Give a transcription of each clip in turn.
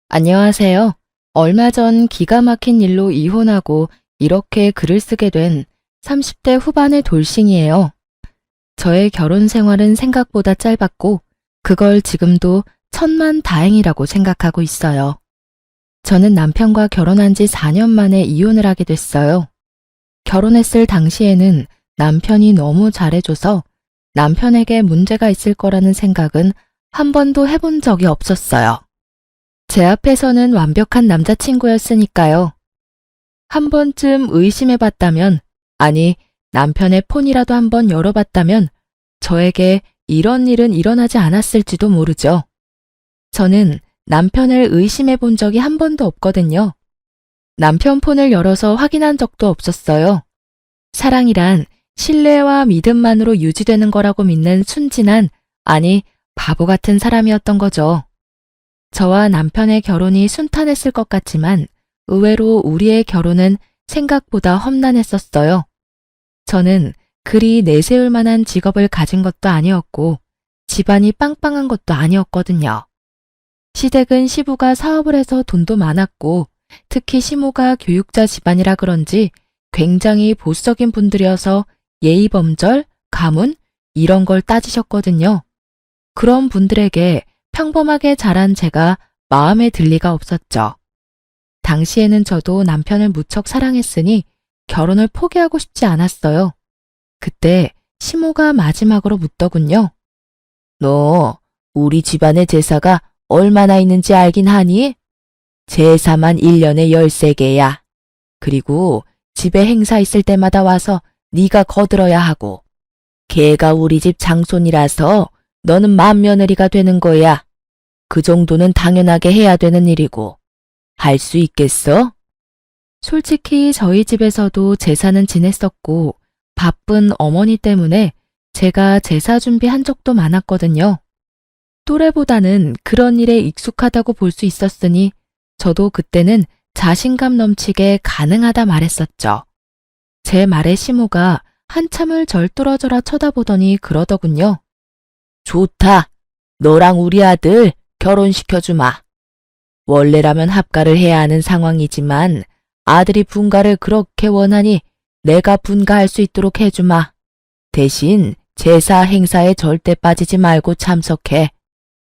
안녕하세요. 얼마 전 기가 막힌 일로 이혼하고 이렇게 글을 쓰게 된 30대 후반의 돌싱이에요. 저의 결혼 생활은 생각보다 짧았고 그걸 지금도 천만 다행이라고 생각하고 있어요. 저는 남편과 결혼한 지 4년 만에 이혼을 하게 됐어요. 결혼했을 당시에는 남편이 너무 잘해줘서 남편에게 문제가 있을 거라는 생각은 한 번도 해본 적이 없었어요. 제 앞에서는 완벽한 남자친구였으니까요. 한 번쯤 의심해봤다면, 아니, 남편의 폰이라도 한번 열어봤다면 저에게 이런 일은 일어나지 않았을지도 모르죠. 저는 남편을 의심해 본 적이 한 번도 없거든요. 남편 폰을 열어서 확인한 적도 없었어요. 사랑이란 신뢰와 믿음만으로 유지되는 거라고 믿는 순진한, 아니, 바보 같은 사람이었던 거죠. 저와 남편의 결혼이 순탄했을 것 같지만 의외로 우리의 결혼은 생각보다 험난했었어요. 저는 그리 내세울 만한 직업을 가진 것도 아니었고 집안이 빵빵한 것도 아니었거든요. 시댁은 시부가 사업을 해서 돈도 많았고 특히 시모가 교육자 집안이라 그런지 굉장히 보수적인 분들이어서 예의범절, 가문 이런 걸 따지셨거든요. 그런 분들에게 평범하게 자란 제가 마음에 들 리가 없었죠. 당시에는 저도 남편을 무척 사랑했으니 결혼을 포기하고 싶지 않았어요. 그때 시모가 마지막으로 묻더군요. 너 우리 집안의 제사가 얼마나 있는지 알긴 하니? 제사만 1년에 13개야. 그리고 집에 행사 있을 때마다 와서 네가 거들어야 하고 걔가 우리 집 장손이라서 너는 맏며느리가 되는 거야. 그 정도는 당연하게 해야 되는 일이고. 할 수 있겠어? 솔직히 저희 집에서도 제사는 지냈었고 바쁜 어머니 때문에 제가 제사 준비한 적도 많았거든요. 또래보다는 그런 일에 익숙하다고 볼 수 있었으니 저도 그때는 자신감 넘치게 가능하다 말했었죠. 제 말에 시모가 한참을 절 뚫어져라 쳐다보더니 그러더군요. 좋다. 너랑 우리 아들 결혼시켜주마. 원래라면 합가를 해야 하는 상황이지만 아들이 분가를 그렇게 원하니 내가 분가할 수 있도록 해주마. 대신 제사 행사에 절대 빠지지 말고 참석해.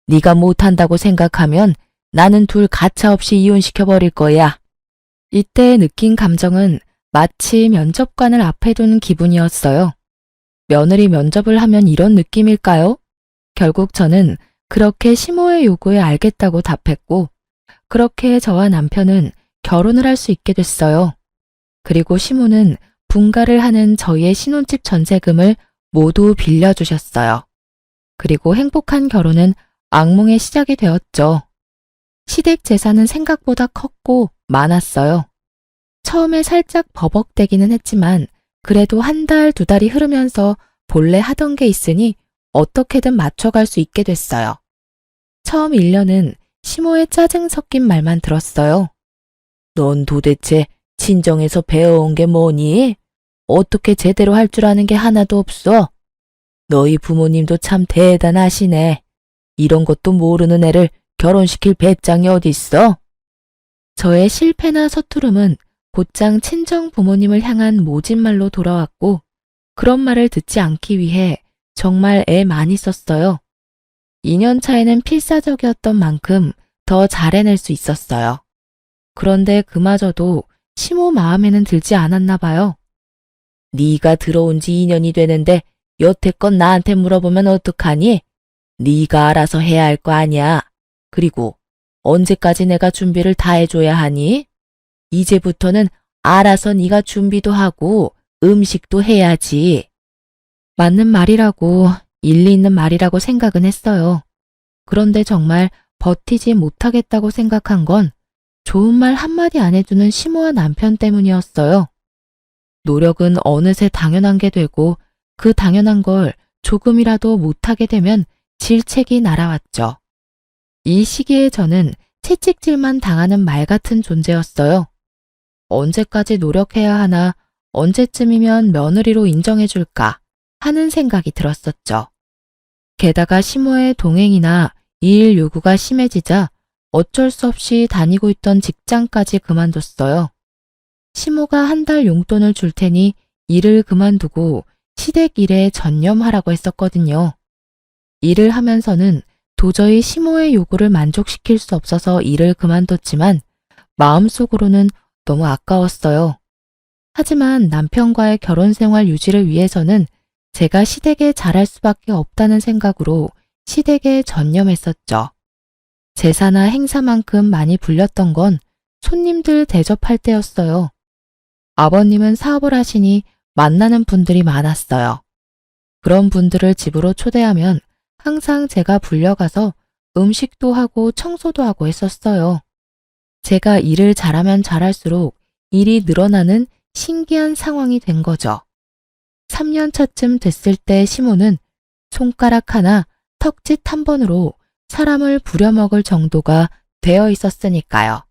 네가 못한다고 생각하면 나는 둘 가차없이 이혼시켜버릴 거야. 이때 느낀 감정은 마치 면접관을 앞에 둔 기분이었어요. 며느리 면접을 하면 이런 느낌일까요? 결국 저는 그렇게 시모의 요구에 알겠다고 답했고 그렇게 저와 남편은 결혼을 할 수 있게 됐어요. 그리고 시모는 분가를 하는 저희의 신혼집 전세금을 모두 빌려주셨어요. 그리고 행복한 결혼은 악몽의 시작이 되었죠. 시댁 재산은 생각보다 컸고 많았어요. 처음에 살짝 버벅대기는 했지만 그래도 한 달, 두 달이 흐르면서 본래 하던 게 있으니 어떻게든 맞춰갈 수 있게 됐어요. 처음 1년은 시모의 짜증 섞인 말만 들었어요. 넌 도대체 친정에서 배워온 게 뭐니? 어떻게 제대로 할 줄 아는 게 하나도 없어? 너희 부모님도 참 대단하시네. 이런 것도 모르는 애를 결혼시킬 배짱이 어딨어? 저의 실패나 서투름은 곧장 친정 부모님을 향한 모진말로 돌아왔고 그런 말을 듣지 않기 위해 정말 애 많이 썼어요. 2년 차에는 필사적이었던 만큼 더 잘해낼 수 있었어요. 그런데 그마저도 시모 마음에는 들지 않았나 봐요. 네가 들어온 지 2년이 되는데 여태껏 나한테 물어보면 어떡하니? 네가 알아서 해야 할 거 아니야. 그리고 언제까지 내가 준비를 다 해줘야 하니? 이제부터는 알아서 네가 준비도 하고 음식도 해야지. 맞는 말이라고, 일리 있는 말이라고 생각은 했어요. 그런데 정말 버티지 못하겠다고 생각한 건 좋은 말 한마디 안 해주는 시모와 남편 때문이었어요. 노력은 어느새 당연한 게 되고 그 당연한 걸 조금이라도 못하게 되면 질책이 날아왔죠. 이 시기에 저는 채찍질만 당하는 말 같은 존재였어요. 언제까지 노력해야 하나, 언제쯤이면 며느리로 인정해줄까 하는 생각이 들었었죠. 게다가 시모의 동행이나 일 요구가 심해지자 어쩔 수 없이 다니고 있던 직장까지 그만뒀어요. 시모가 한 달 용돈을 줄 테니 일을 그만두고 시댁 일에 전념하라고 했었거든요. 일을 하면서는 도저히 시모의 요구를 만족시킬 수 없어서 일을 그만뒀지만 마음속으로는 너무 아까웠어요. 하지만 남편과의 결혼 생활 유지를 위해서는 제가 시댁에 잘할 수밖에 없다는 생각으로 시댁에 전념했었죠. 제사나 행사만큼 많이 불렸던 건 손님들 대접할 때였어요. 아버님은 사업을 하시니 만나는 분들이 많았어요. 그런 분들을 집으로 초대하면 항상 제가 불려가서 음식도 하고 청소도 하고 했었어요. 제가 일을 잘하면 잘할수록 일이 늘어나는 신기한 상황이 된 거죠. 3년 차쯤 됐을 때 시모는 손가락 하나, 턱짓 한 번으로 사람을 부려먹을 정도가 되어 있었으니까요.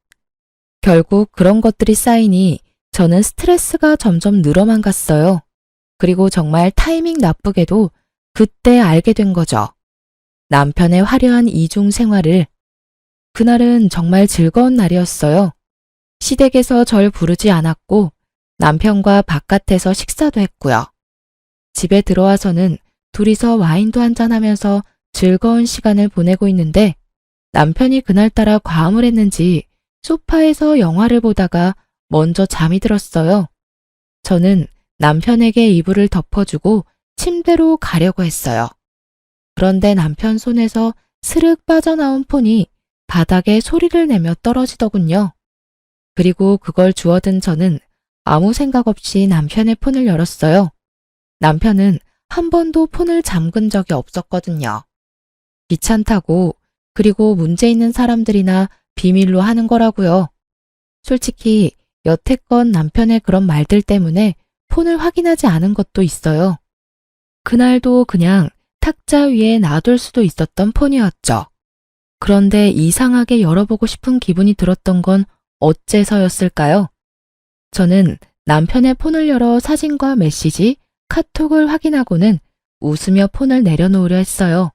결국 그런 것들이 쌓이니 저는 스트레스가 점점 늘어만 갔어요. 그리고 정말 타이밍 나쁘게도 그때 알게 된 거죠. 남편의 화려한 이중 생활을. 그날은 정말 즐거운 날이었어요. 시댁에서 절 부르지 않았고 남편과 바깥에서 식사도 했고요. 집에 들어와서는 둘이서 와인도 한잔하면서 즐거운 시간을 보내고 있는데 남편이 그날따라 과음을 했는지 소파에서 영화를 보다가 먼저 잠이 들었어요. 저는 남편에게 이불을 덮어주고 침대로 가려고 했어요. 그런데 남편 손에서 스르륵 빠져나온 폰이 바닥에 소리를 내며 떨어지더군요. 그리고 그걸 주워든 저는 아무 생각 없이 남편의 폰을 열었어요. 남편은 한 번도 폰을 잠근 적이 없었거든요. 귀찮다고, 그리고 문제 있는 사람들이나 비밀로 하는 거라고요. 솔직히 여태껏 남편의 그런 말들 때문에 폰을 확인하지 않은 것도 있어요. 그날도 그냥 탁자 위에 놔둘 수도 있었던 폰이었죠. 그런데 이상하게 열어보고 싶은 기분이 들었던 건 어째서였을까요? 저는 남편의 폰을 열어 사진과 메시지, 카톡을 확인하고는 웃으며 폰을 내려놓으려 했어요.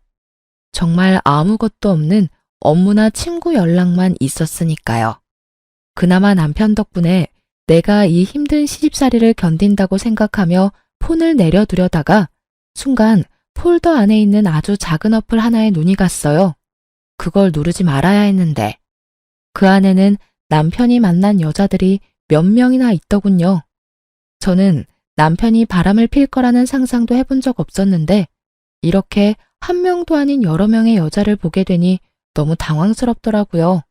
정말 아무것도 없는 업무나 친구 연락만 있었으니까요. 그나마 남편 덕분에 내가 이 힘든 시집살이를 견딘다고 생각하며 폰을 내려두려다가 순간 폴더 안에 있는 아주 작은 어플 하나에 눈이 갔어요. 그걸 누르지 말아야 했는데 그 안에는 남편이 만난 여자들이 몇 명이나 있더군요. 저는 남편이 바람을 필 거라는 상상도 해본 적 없었는데 이렇게 한 명도 아닌 여러 명의 여자를 보게 되니 너무 당황스럽더라고요.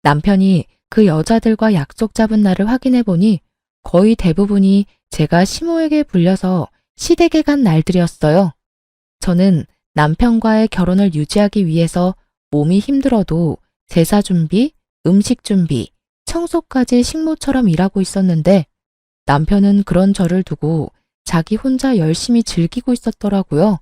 남편이 그 여자들과 약속 잡은 날을 확인해 보니 거의 대부분이 제가 시모에게 불려서 시댁에 간 날들이었어요. 저는 남편과의 결혼을 유지하기 위해서 몸이 힘들어도 제사 준비, 음식 준비, 청소까지 식모처럼 일하고 있었는데 남편은 그런 저를 두고 자기 혼자 열심히 즐기고 있었더라고요.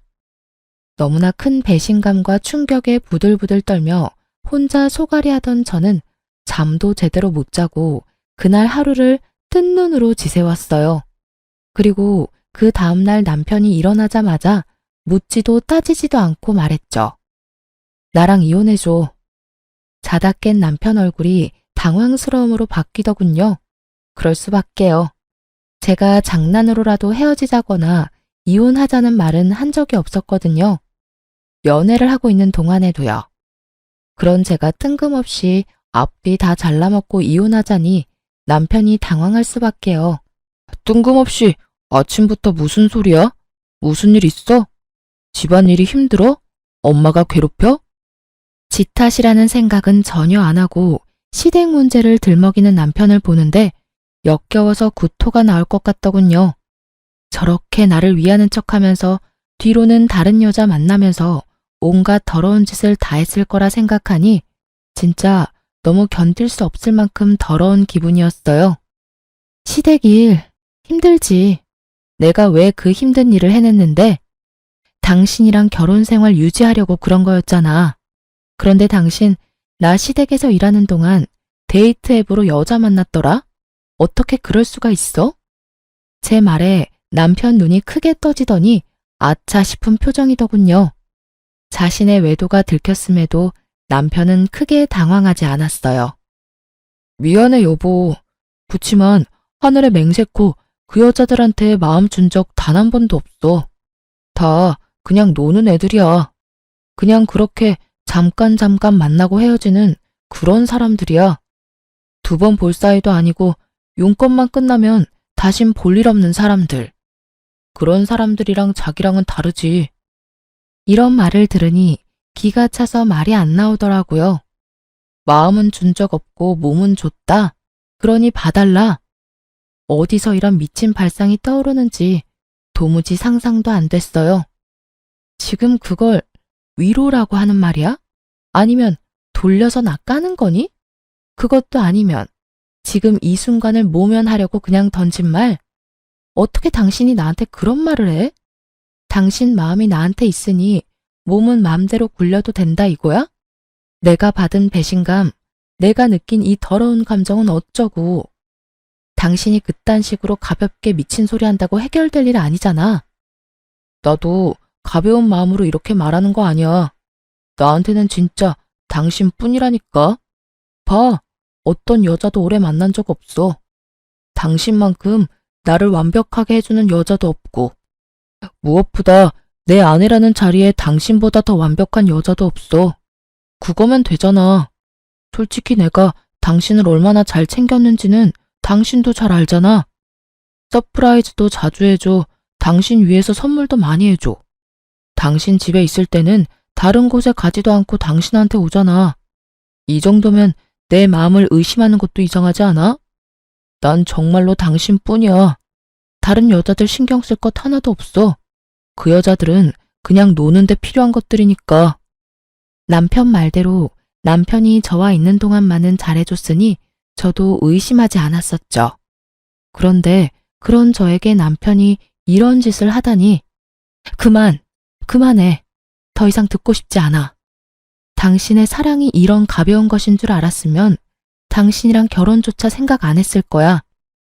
너무나 큰 배신감과 충격에 부들부들 떨며 혼자 소갈이 하던 저는 잠도 제대로 못 자고 그날 하루를 뜬 눈으로 지새웠어요. 그리고 그 다음날 남편이 일어나자마자 묻지도 따지지도 않고 말했죠. 나랑 이혼해줘. 자다 깬 남편 얼굴이 당황스러움으로 바뀌더군요. 그럴 수밖에요. 제가 장난으로라도 헤어지자거나 이혼하자는 말은 한 적이 없었거든요. 연애를 하고 있는 동안에도요. 그런 제가 뜬금없이 앞뒤 다 잘라먹고 이혼하자니 남편이 당황할 수밖에요. 뜬금없이 아침부터 무슨 소리야? 무슨 일 있어? 집안일이 힘들어? 엄마가 괴롭혀? 지 탓이라는 생각은 전혀 안 하고 시댁 문제를 들먹이는 남편을 보는데 역겨워서 구토가 나올 것 같더군요. 저렇게 나를 위하는 척하면서 뒤로는 다른 여자 만나면서 온갖 더러운 짓을 다 했을 거라 생각하니 진짜 너무 견딜 수 없을 만큼 더러운 기분이었어요. 시댁 일 힘들지. 내가 왜 그 힘든 일을 해냈는데? 당신이랑 결혼 생활 유지하려고 그런 거였잖아. 그런데 당신 나 시댁에서 일하는 동안 데이트 앱으로 여자 만났더라? 어떻게 그럴 수가 있어? 제 말에 남편 눈이 크게 떠지더니 아차 싶은 표정이더군요. 자신의 외도가 들켰음에도 남편은 크게 당황하지 않았어요. 미안해, 여보. 그치만 하늘에 맹세코 그 여자들한테 마음 준 적 단 한 번도 없어. 다 그냥 노는 애들이야. 그냥 그렇게 잠깐 만나고 헤어지는 그런 사람들이야. 두 번 볼 사이도 아니고 용건만 끝나면 다신 볼 일 없는 사람들. 그런 사람들이랑 자기랑은 다르지. 이런 말을 들으니 기가 차서 말이 안 나오더라고요. 마음은 준 적 없고 몸은 줬다. 그러니 봐달라. 어디서 이런 미친 발상이 떠오르는지 도무지 상상도 안 됐어요. 지금 그걸 위로라고 하는 말이야? 아니면 돌려서 나 까는 거니? 그것도 아니면 지금 이 순간을 모면하려고 그냥 던진 말? 어떻게 당신이 나한테 그런 말을 해? 당신 마음이 나한테 있으니 몸은 마음대로 굴려도 된다 이거야? 내가 받은 배신감, 내가 느낀 이 더러운 감정은 어쩌고. 당신이 그딴 식으로 가볍게 미친 소리 한다고 해결될 일 아니잖아. 나도 가벼운 마음으로 이렇게 말하는 거 아니야. 나한테는 진짜 당신뿐이라니까. 봐, 어떤 여자도 오래 만난 적 없어. 당신만큼 나를 완벽하게 해주는 여자도 없고, 무엇보다 내 아내라는 자리에 당신보다 더 완벽한 여자도 없어. 그거면 되잖아. 솔직히 내가 당신을 얼마나 잘 챙겼는지는 당신도 잘 알잖아. 서프라이즈도 자주 해줘. 당신 위해서 선물도 많이 해줘. 당신 집에 있을 때는 다른 곳에 가지도 않고 당신한테 오잖아. 이 정도면 내 마음을 의심하는 것도 이상하지 않아? 난 정말로 당신뿐이야. 다른 여자들 신경 쓸 것 하나도 없어. 그 여자들은 그냥 노는데 필요한 것들이니까. 남편 말대로 남편이 저와 있는 동안만은 잘해줬으니 저도 의심하지 않았었죠. 그런데 그런 저에게 남편이 이런 짓을 하다니. 그만해. 더 이상 듣고 싶지 않아. 당신의 사랑이 이런 가벼운 것인 줄 알았으면 당신이랑 결혼조차 생각 안 했을 거야.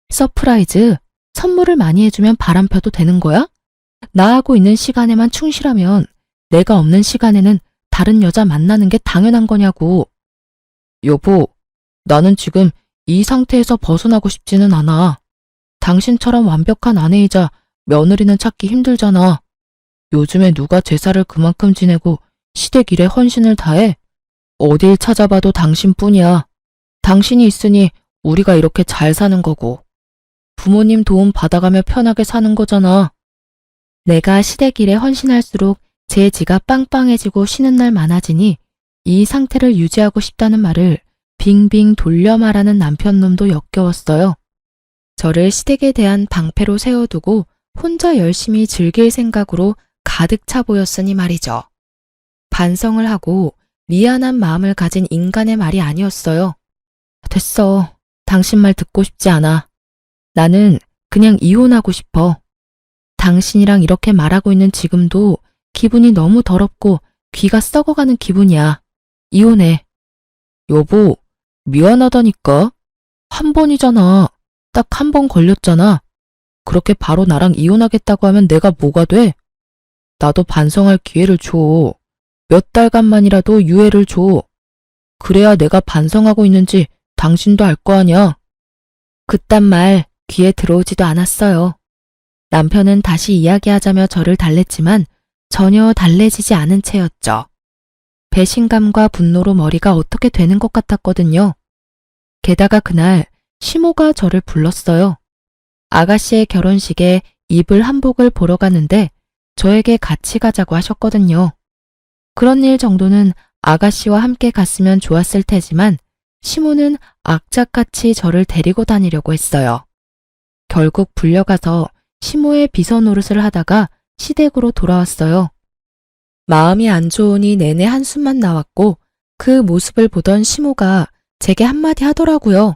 서프라이즈, 선물을 많이 해주면 바람 펴도 되는 거야? 나하고 있는 시간에만 충실하면 내가 없는 시간에는 다른 여자 만나는 게 당연한 거냐고. 여보, 나는 지금 이 상태에서 벗어나고 싶지는 않아. 당신처럼 완벽한 아내이자 며느리는 찾기 힘들잖아. 요즘에 누가 제사를 그만큼 지내고 시댁 일에 헌신을 다해? 어딜 찾아봐도 당신뿐이야. 당신이 있으니 우리가 이렇게 잘 사는 거고. 부모님 도움 받아가며 편하게 사는 거잖아. 내가 시댁 일에 헌신할수록 제 지가 빵빵해지고 쉬는 날 많아지니 이 상태를 유지하고 싶다는 말을 빙빙 돌려 말하는 남편놈도 역겨웠어요. 저를 시댁에 대한 방패로 세워두고 혼자 열심히 즐길 생각으로 가득 차 보였으니 말이죠. 반성을 하고 미안한 마음을 가진 인간의 말이 아니었어요. 됐어. 당신 말 듣고 싶지 않아. 나는 그냥 이혼하고 싶어. 당신이랑 이렇게 말하고 있는 지금도 기분이 너무 더럽고 귀가 썩어가는 기분이야. 이혼해. 여보, 미안하다니까. 한 번이잖아. 딱 한 번 걸렸잖아. 그렇게 바로 나랑 이혼하겠다고 하면 내가 뭐가 돼? 나도 반성할 기회를 줘. 몇 달간만이라도 유예를 줘. 그래야 내가 반성하고 있는지 당신도 알 거 아니야. 그딴 말 귀에 들어오지도 않았어요. 남편은 다시 이야기하자며 저를 달랬지만 전혀 달래지지 않은 채였죠. 배신감과 분노로 머리가 어떻게 되는 것 같았거든요. 게다가 그날 시모가 저를 불렀어요. 아가씨의 결혼식에 입을 한복을 보러 가는데 저에게 같이 가자고 하셨거든요. 그런 일 정도는 아가씨와 함께 갔으면 좋았을 테지만 시모는 악착같이 저를 데리고 다니려고 했어요. 결국 불려가서 시모의 비서 노릇을 하다가 시댁으로 돌아왔어요. 마음이 안 좋으니 내내 한숨만 나왔고 그 모습을 보던 시모가 제게 한마디 하더라고요.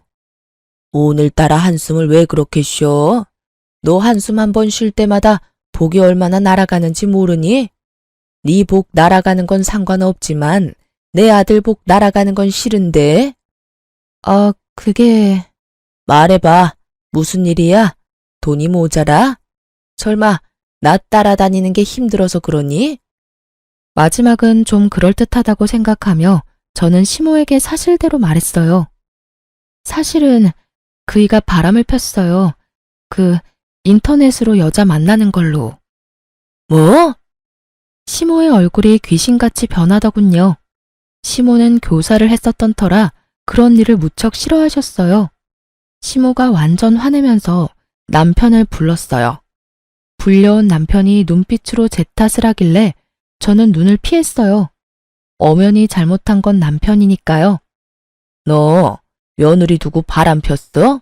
오늘따라 한숨을 왜 그렇게 쉬어? 너 한숨 한 번 쉴 때마다 복이 얼마나 날아가는지 모르니? 네 복 날아가는 건 상관없지만 내 아들 복 날아가는 건 싫은데? 그게... 말해봐. 무슨 일이야? 돈이 모자라? 설마 나 따라다니는 게 힘들어서 그러니? 마지막은 좀 그럴듯하다고 생각하며 저는 시모에게 사실대로 말했어요. 사실은 그이가 바람을 폈어요. 인터넷으로 여자 만나는 걸로. 뭐? 시모의 얼굴이 귀신같이 변하더군요. 시모는 교사를 했었던 터라 그런 일을 무척 싫어하셨어요. 시모가 완전 화내면서 남편을 불렀어요. 불려온 남편이 눈빛으로 제 탓을 하길래 저는 눈을 피했어요. 엄연히 잘못한 건 남편이니까요. 너 며느리 두고 바람 폈어?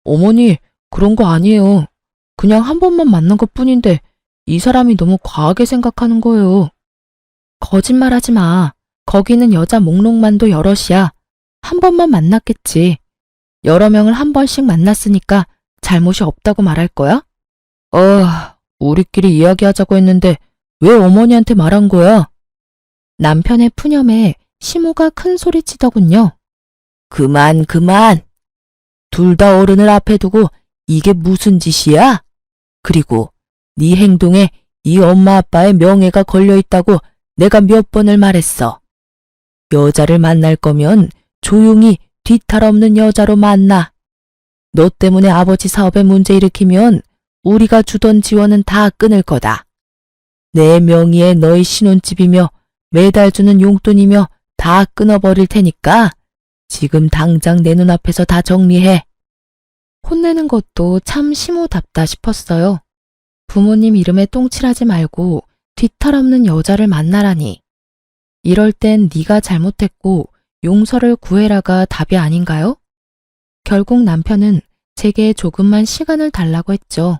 어머니, 그런 거 아니에요. 그냥 한 번만 만난 것 뿐인데 이 사람이 너무 과하게 생각하는 거예요. 거짓말하지 마. 거기는 여자 목록만도 여럿이야. 한 번만 만났겠지. 여러 명을 한 번씩 만났으니까 잘못이 없다고 말할 거야? 우리끼리 이야기하자고 했는데 왜 어머니한테 말한 거야? 남편의 푸념에 시모가 큰 소리 치더군요. 그만. 둘 다 어른을 앞에 두고 이게 무슨 짓이야? 그리고 네 행동에 이 엄마 아빠의 명예가 걸려 있다고 내가 몇 번을 말했어. 여자를 만날 거면 조용히 뒤탈 없는 여자로 만나. 너 때문에 아버지 사업에 문제 일으키면 우리가 주던 지원은 다 끊을 거다. 내 명의에 너희 신혼집이며 매달 주는 용돈이며 다 끊어버릴 테니까 지금 당장 내 눈앞에서 다 정리해. 혼내는 것도 참 시모답다 싶었어요. 부모님 이름에 똥칠하지 말고 뒤탈 없는 여자를 만나라니. 이럴 땐 네가 잘못했고 용서를 구해라가 답이 아닌가요? 결국 남편은 제게 조금만 시간을 달라고 했죠.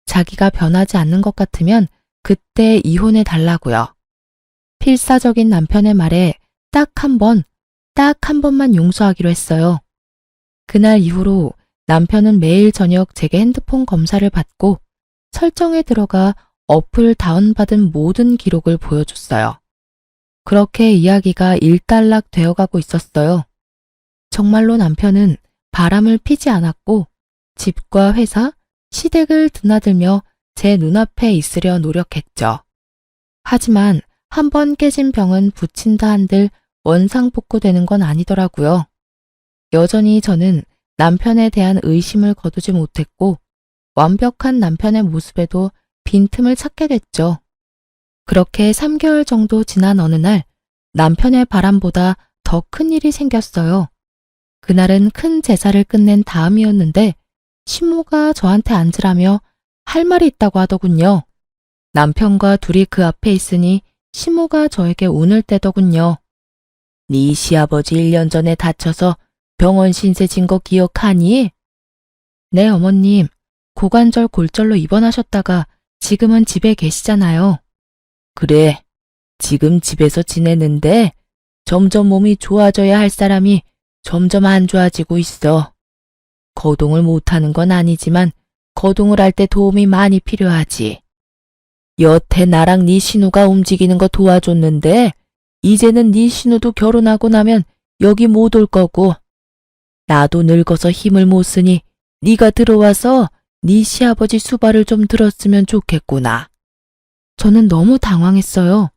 자기가 변하지 않는 것 같으면 그때 이혼해 달라고요. 필사적인 남편의 말에 딱 한 번만 용서하기로 했어요. 그날 이후로 남편은 매일 저녁 제게 핸드폰 검사를 받고 설정에 들어가 어플 다운받은 모든 기록을 보여줬어요. 그렇게 이야기가 일단락 되어가고 있었어요. 정말로 남편은 바람을 피지 않았고 집과 회사, 시댁을 드나들며 제 눈앞에 있으려 노력했죠. 하지만 한 번 깨진 병은 붙인다 한들 원상복구되는 건 아니더라고요. 여전히 저는 남편에 대한 의심을 거두지 못했고 완벽한 남편의 모습에도 빈틈을 찾게 됐죠. 그렇게 3개월 정도 지난 어느 날 남편의 바람보다 더 큰 일이 생겼어요. 그날은 큰 제사를 끝낸 다음이었는데 시모가 저한테 앉으라며 할 말이 있다고 하더군요. 남편과 둘이 그 앞에 있으니 시모가 저에게 운을 떼더군요. 네 시아버지 1년 전에 다쳐서 병원 신세 진 거 기억하니? 네, 어머님. 고관절 골절로 입원하셨다가 지금은 집에 계시잖아요. 그래, 지금 집에서 지내는데 점점 몸이 좋아져야 할 사람이 점점 안 좋아지고 있어. 거동을 못하는 건 아니지만 거동을 할 때 도움이 많이 필요하지. 여태 나랑 네 신우가 움직이는 거 도와줬는데 이제는 네 신우도 결혼하고 나면 여기 못 올 거고 나도 늙어서 힘을 못 쓰니 네가 들어와서 네 시아버지 수발을 좀 들었으면 좋겠구나. 저는 너무 당황했어요.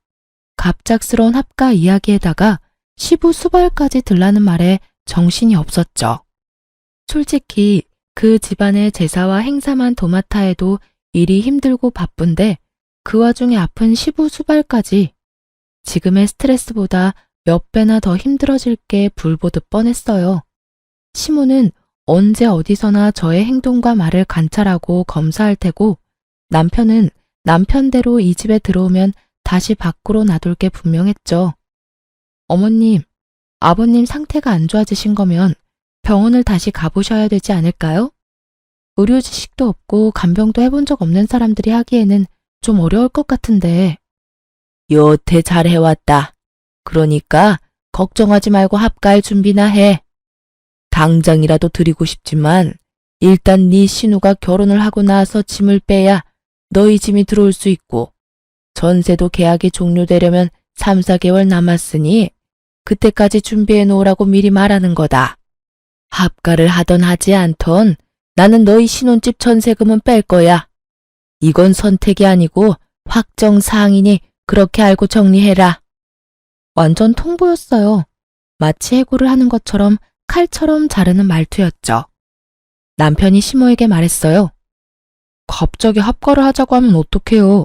갑작스러운 합가 이야기에다가 시부 수발까지 들라는 말에 정신이 없었죠. 솔직히 그 집안의 제사와 행사만 도맡아 해도 일이 힘들고 바쁜데 그 와중에 아픈 시부 수발까지 지금의 스트레스보다 몇 배나 더 힘들어질 게 불보듯 뻔했어요. 시모는 언제 어디서나 저의 행동과 말을 관찰하고 검사할 테고 남편은 남편대로 이 집에 들어오면 다시 밖으로 놔둘 게 분명했죠. 어머님, 아버님 상태가 안 좋아지신 거면 병원을 다시 가보셔야 되지 않을까요? 의료 지식도 없고 간병도 해본 적 없는 사람들이 하기에는 좀 어려울 것 같은데. 여태 잘 해왔다. 그러니까 걱정하지 말고 합가할 준비나 해. 당장이라도 드리고 싶지만 일단 네 신우가 결혼을 하고 나서 짐을 빼야 너희 짐이 들어올 수 있고 전세도 계약이 종료되려면 3, 4개월 남았으니 그때까지 준비해 놓으라고 미리 말하는 거다. 합가를 하던 하지 않던 나는 너희 신혼집 전세금은 뺄 거야. 이건 선택이 아니고 확정 사항이니 그렇게 알고 정리해라. 완전 통보였어요. 마치 해고를 하는 것처럼 칼처럼 자르는 말투였죠. 남편이 시모에게 말했어요. 갑자기 합가를 하자고 하면 어떡해요.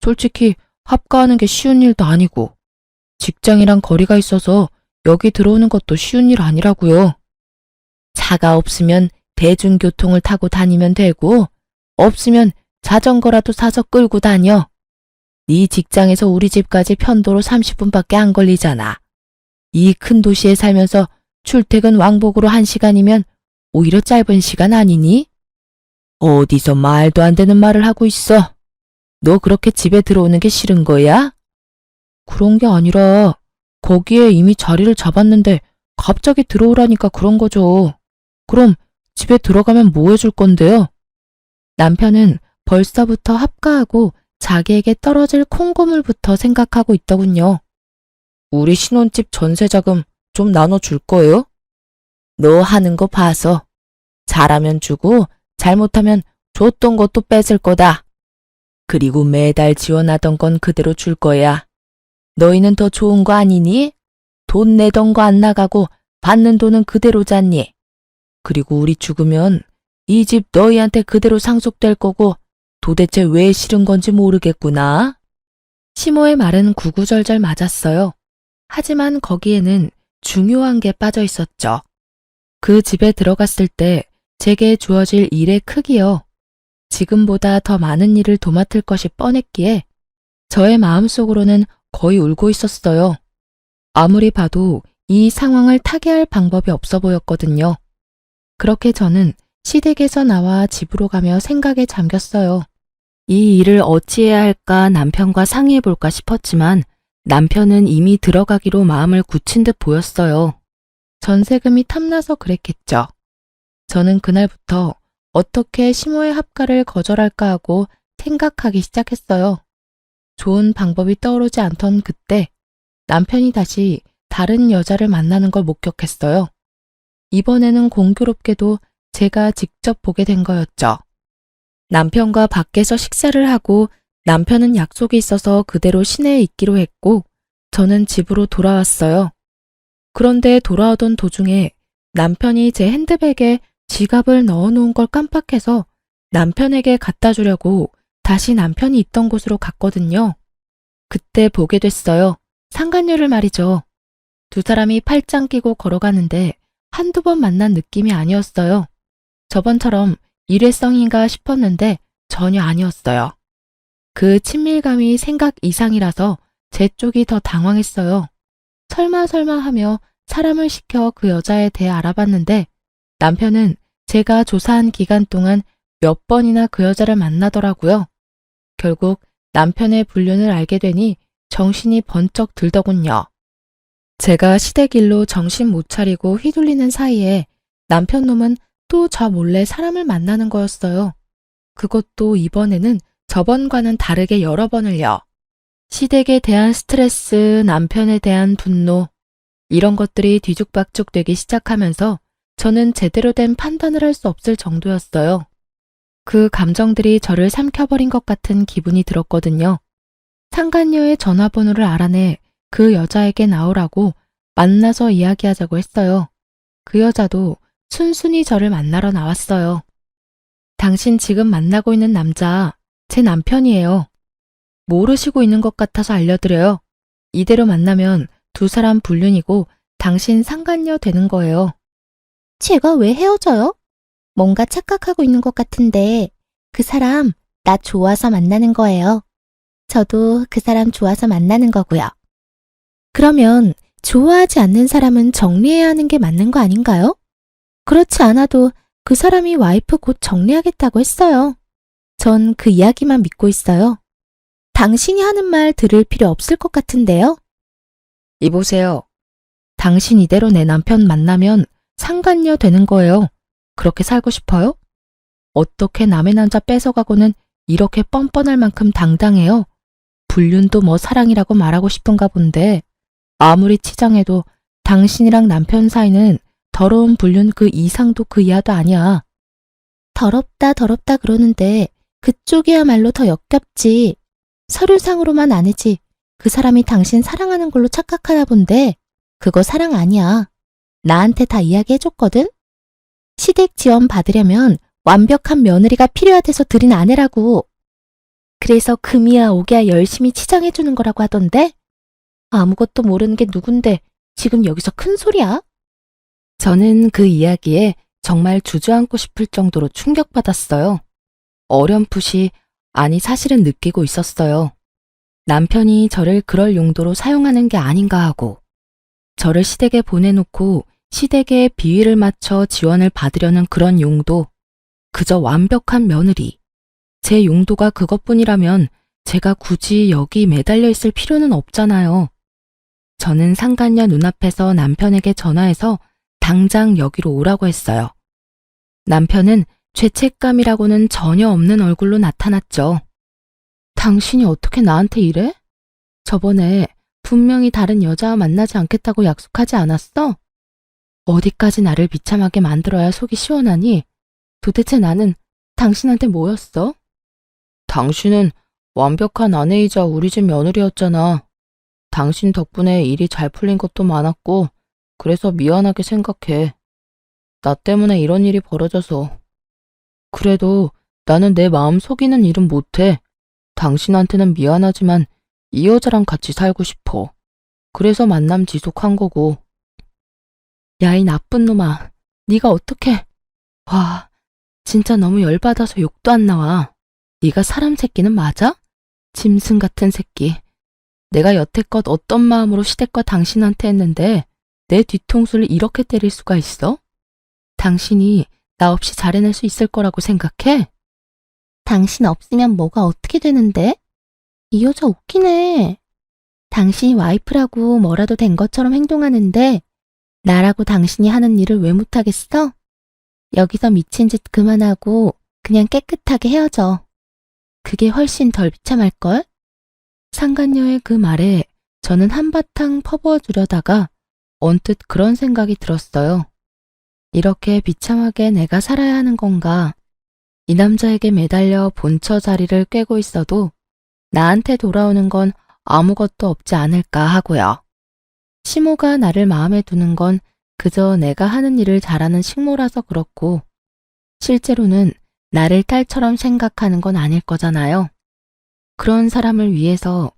솔직히 합가하는 게 쉬운 일도 아니고 직장이랑 거리가 있어서 여기 들어오는 것도 쉬운 일 아니라고요. 차가 없으면 대중교통을 타고 다니면 되고 없으면 자전거라도 사서 끌고 다녀. 네 직장에서 우리 집까지 편도로 30분밖에 안 걸리잖아. 이 큰 도시에 살면서 출퇴근 왕복으로 1시간이면 오히려 짧은 시간 아니니? 어디서 말도 안 되는 말을 하고 있어. 너 그렇게 집에 들어오는 게 싫은 거야? 그런 게 아니라 거기에 이미 자리를 잡았는데 갑자기 들어오라니까 그런 거죠. 그럼 집에 들어가면 뭐 해줄 건데요? 남편은 벌써부터 합가하고 자기에게 떨어질 콩고물부터 생각하고 있더군요. 우리 신혼집 전세자금 좀 나눠줄 거예요? 너 하는 거 봐서 잘하면 주고 잘못하면 줬던 것도 뺏을 거다. 그리고 매달 지원하던 건 그대로 줄 거야. 너희는 더 좋은 거 아니니? 돈 내던 거 안 나가고 받는 돈은 그대로 잤니? 그리고 우리 죽으면 이 집 너희한테 그대로 상속될 거고 도대체 왜 싫은 건지 모르겠구나. 시모의 말은 구구절절 맞았어요. 하지만 거기에는 중요한 게 빠져 있었죠. 그 집에 들어갔을 때 제게 주어질 일의 크기요. 지금보다 더 많은 일을 도맡을 것이 뻔했기에 저의 마음속으로는 거의 울고 있었어요. 아무리 봐도 이 상황을 타개할 방법이 없어 보였거든요. 그렇게 저는 시댁에서 나와 집으로 가며 생각에 잠겼어요. 이 일을 어찌해야 할까 남편과 상의해 볼까 싶었지만 남편은 이미 들어가기로 마음을 굳힌 듯 보였어요. 전세금이 탐나서 그랬겠죠. 저는 그날부터 어떻게 시모의 합가를 거절할까 하고 생각하기 시작했어요. 좋은 방법이 떠오르지 않던 그때 남편이 다시 다른 여자를 만나는 걸 목격했어요. 이번에는 공교롭게도 제가 직접 보게 된 거였죠. 남편과 밖에서 식사를 하고 남편은 약속이 있어서 그대로 시내에 있기로 했고 저는 집으로 돌아왔어요. 그런데 돌아오던 도중에 남편이 제 핸드백에 지갑을 넣어놓은 걸 깜빡해서 남편에게 갖다 주려고 다시 남편이 있던 곳으로 갔거든요. 그때 보게 됐어요. 상간녀를 말이죠. 두 사람이 팔짱 끼고 걸어가는데 한두 번 만난 느낌이 아니었어요. 저번처럼 일회성인가 싶었는데 전혀 아니었어요. 그 친밀감이 생각 이상이라서 제 쪽이 더 당황했어요. 설마 하며 사람을 시켜 그 여자에 대해 알아봤는데 남편은 제가 조사한 기간 동안 몇 번이나 그 여자를 만나더라고요. 결국 남편의 불륜을 알게 되니 정신이 번쩍 들더군요. 제가 시댁 일로 정신 못 차리고 휘둘리는 사이에 남편 놈은 또 저 몰래 사람을 만나는 거였어요. 그것도 이번에는 저번과는 다르게 여러 번을요. 시댁에 대한 스트레스, 남편에 대한 분노, 이런 것들이 뒤죽박죽 되기 시작하면서 저는 제대로 된 판단을 할 수 없을 정도였어요. 그 감정들이 저를 삼켜버린 것 같은 기분이 들었거든요. 상간녀의 전화번호를 알아내 그 여자에게 나오라고 만나서 이야기하자고 했어요. 그 여자도 순순히 저를 만나러 나왔어요. 당신 지금 만나고 있는 남자, 제 남편이에요. 모르시고 있는 것 같아서 알려드려요. 이대로 만나면 두 사람 불륜이고 당신 상간녀 되는 거예요. 제가 왜 헤어져요? 뭔가 착각하고 있는 것 같은데 그 사람 나 좋아서 만나는 거예요. 저도 그 사람 좋아서 만나는 거고요. 그러면 좋아하지 않는 사람은 정리해야 하는 게 맞는 거 아닌가요? 그렇지 않아도 그 사람이 와이프 곧 정리하겠다고 했어요. 전 그 이야기만 믿고 있어요. 당신이 하는 말 들을 필요 없을 것 같은데요? 이보세요. 당신 이대로 내 남편 만나면 상간녀 되는 거예요. 그렇게 살고 싶어요? 어떻게 남의 남자 뺏어가고는 이렇게 뻔뻔할 만큼 당당해요? 불륜도 뭐 사랑이라고 말하고 싶은가 본데 아무리 치장해도 당신이랑 남편 사이는 더러운 불륜 그 이상도 그 이하도 아니야. 더럽다 그러는데 그쪽이야말로 더 역겹지. 서류상으로만 아니지 그 사람이 당신 사랑하는 걸로 착각하나 본데 그거 사랑 아니야. 나한테 다 이야기해줬거든? 시댁 지원 받으려면 완벽한 며느리가 필요하대서 들인 아내라고. 그래서 금이야 오기야 열심히 치장해주는 거라고 하던데? 아무것도 모르는 게 누군데 지금 여기서 큰 소리야? 저는 그 이야기에 정말 주저앉고 싶을 정도로 충격받았어요. 어렴풋이, 아니 사실은 느끼고 있었어요. 남편이 저를 그럴 용도로 사용하는 게 아닌가 하고, 저를 시댁에 보내놓고 시댁에 비위를 맞춰 지원을 받으려는 그런 용도, 그저 완벽한 며느리. 제 용도가 그것뿐이라면 제가 굳이 여기 매달려 있을 필요는 없잖아요. 저는 상간녀 눈앞에서 남편에게 전화해서 당장 여기로 오라고 했어요. 남편은 죄책감이라고는 전혀 없는 얼굴로 나타났죠. 당신이 어떻게 나한테 이래? 저번에 분명히 다른 여자와 만나지 않겠다고 약속하지 않았어? 어디까지 나를 비참하게 만들어야 속이 시원하니? 도대체 나는 당신한테 뭐였어? 당신은 완벽한 아내이자 우리 집 며느리였잖아. 당신 덕분에 일이 잘 풀린 것도 많았고, 그래서 미안하게 생각해. 나 때문에 이런 일이 벌어져서. 그래도 나는 내 마음 속이는 일은 못해. 당신한테는 미안하지만 이 여자랑 같이 살고 싶어. 그래서 만남 지속한 거고. 야, 이 나쁜 놈아. 네가 어떻게... 와, 진짜 너무 열받아서 욕도 안 나와. 네가 사람 새끼는 맞아? 짐승 같은 새끼. 내가 여태껏 어떤 마음으로 시댁과 당신한테 했는데 내 뒤통수를 이렇게 때릴 수가 있어? 당신이 나 없이 잘 해낼 수 있을 거라고 생각해? 당신 없으면 뭐가 어떻게 되는데? 이 여자 웃기네. 당신이 와이프라고 뭐라도 된 것처럼 행동하는데 나라고 당신이 하는 일을 왜 못하겠어? 여기서 미친 짓 그만하고 그냥 깨끗하게 헤어져. 그게 훨씬 덜 비참할걸? 상간녀의 그 말에 저는 한바탕 퍼부어주려다가 언뜻 그런 생각이 들었어요. 이렇게 비참하게 내가 살아야 하는 건가? 이 남자에게 매달려 본처 자리를 꿰고 있어도 나한테 돌아오는 건 아무것도 없지 않을까 하고요. 시모가 나를 마음에 두는 건 그저 내가 하는 일을 잘하는 식모라서 그렇고, 실제로는 나를 딸처럼 생각하는 건 아닐 거잖아요. 그런 사람을 위해서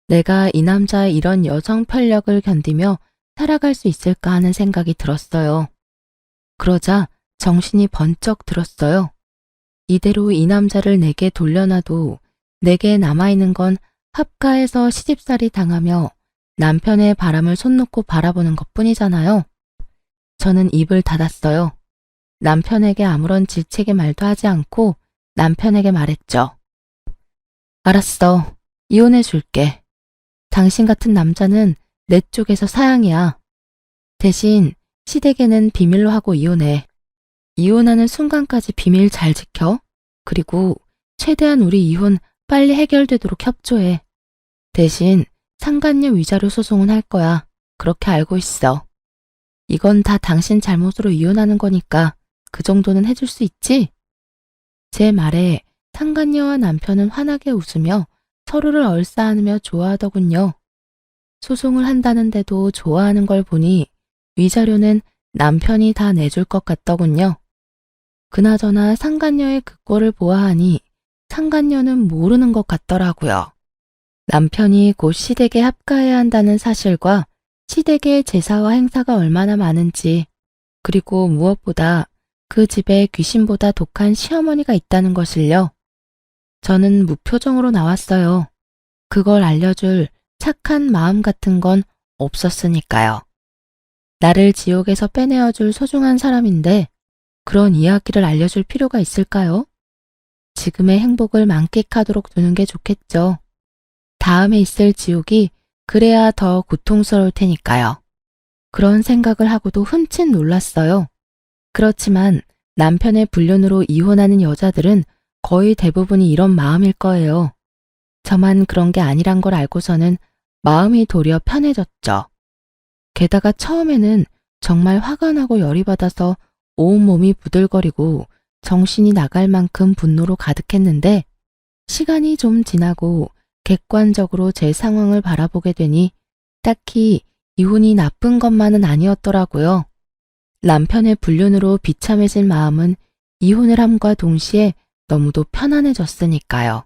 내가 이 남자의 이런 여성 편력을 견디며 살아갈 수 있을까 하는 생각이 들었어요. 그러자 정신이 번쩍 들었어요. 이대로 이 남자를 내게 돌려놔도 내게 남아있는 건 합가해서 시집살이 당하며 남편의 바람을 손 놓고 바라보는 것뿐이잖아요. 저는 입을 닫았어요. 남편에게 아무런 질책의 말도 하지 않고 남편에게 말했죠. 알았어. 이혼해 줄게. 당신 같은 남자는 내 쪽에서 사양이야. 대신 시댁에는 비밀로 하고 이혼해. 이혼하는 순간까지 비밀 잘 지켜. 그리고 최대한 우리 이혼 빨리 해결되도록 협조해. 대신 상간녀 위자료 소송은 할 거야. 그렇게 알고 있어. 이건 다 당신 잘못으로 이혼하는 거니까 그 정도는 해줄 수 있지? 제 말에 상간녀와 남편은 환하게 웃으며 서로를 얼싸안으며 좋아하더군요. 소송을 한다는데도 좋아하는 걸 보니 위자료는 남편이 다 내줄 것 같더군요. 그나저나 상간녀의 그 꼴을 보아하니 상간녀는 모르는 것 같더라고요. 남편이 곧 시댁에 합가해야 한다는 사실과 시댁의 제사와 행사가 얼마나 많은지, 그리고 무엇보다 그 집에 귀신보다 독한 시어머니가 있다는 것을요. 저는 무표정으로 나왔어요. 그걸 알려줄 착한 마음 같은 건 없었으니까요. 나를 지옥에서 빼내어줄 소중한 사람인데 그런 이야기를 알려줄 필요가 있을까요? 지금의 행복을 만끽하도록 두는 게 좋겠죠. 다음에 있을 지옥이 그래야 더 고통스러울 테니까요. 그런 생각을 하고도 흠칫 놀랐어요. 그렇지만 남편의 불륜으로 이혼하는 여자들은 거의 대부분이 이런 마음일 거예요. 저만 그런 게 아니란 걸 알고서는 마음이 도리어 편해졌죠. 게다가 처음에는 정말 화가 나고 열이 받아서 온몸이 부들거리고 정신이 나갈 만큼 분노로 가득했는데 시간이 좀 지나고 객관적으로 제 상황을 바라보게 되니 딱히 이혼이 나쁜 것만은 아니었더라고요. 남편의 불륜으로 비참해진 마음은 이혼을 함과 동시에 너무도 편안해졌으니까요.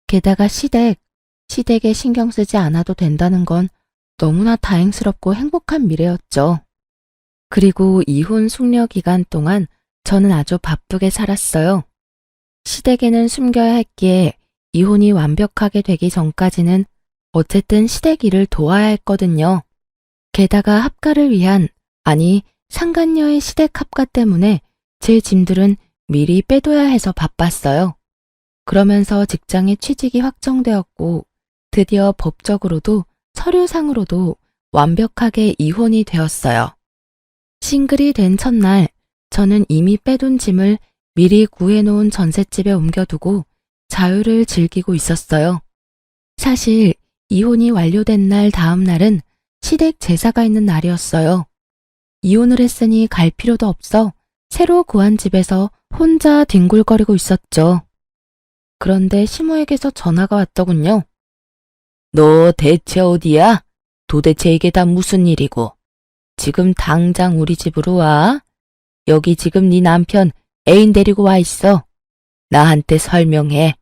게다가 시댁에 신경 쓰지 않아도 된다는 건 너무나 다행스럽고 행복한 미래였죠. 그리고 이혼 숙려 기간 동안 저는 아주 바쁘게 살았어요. 시댁에는 숨겨야 했기에 이혼이 완벽하게 되기 전까지는 어쨌든 시댁 일을 도와야 했거든요. 게다가 합가를 위한, 아니 상간녀의 시댁 합가 때문에 제 짐들은 미리 빼둬야 해서 바빴어요. 그러면서 직장의 취직이 확정되었고 드디어 법적으로도 서류상으로도 완벽하게 이혼이 되었어요. 싱글이 된 첫날 저는 이미 빼둔 짐을 미리 구해놓은 전셋집에 옮겨두고 자유를 즐기고 있었어요. 사실 이혼이 완료된 날 다음 날은 시댁 제사가 있는 날이었어요. 이혼을 했으니 갈 필요도 없어 새로 구한 집에서 혼자 뒹굴거리고 있었죠. 그런데 시모에게서 전화가 왔더군요. 너 대체 어디야? 도대체 이게 다 무슨 일이고? 지금 당장 우리 집으로 와. 여기 지금 네 남편 애인 데리고 와 있어. 나한테 설명해.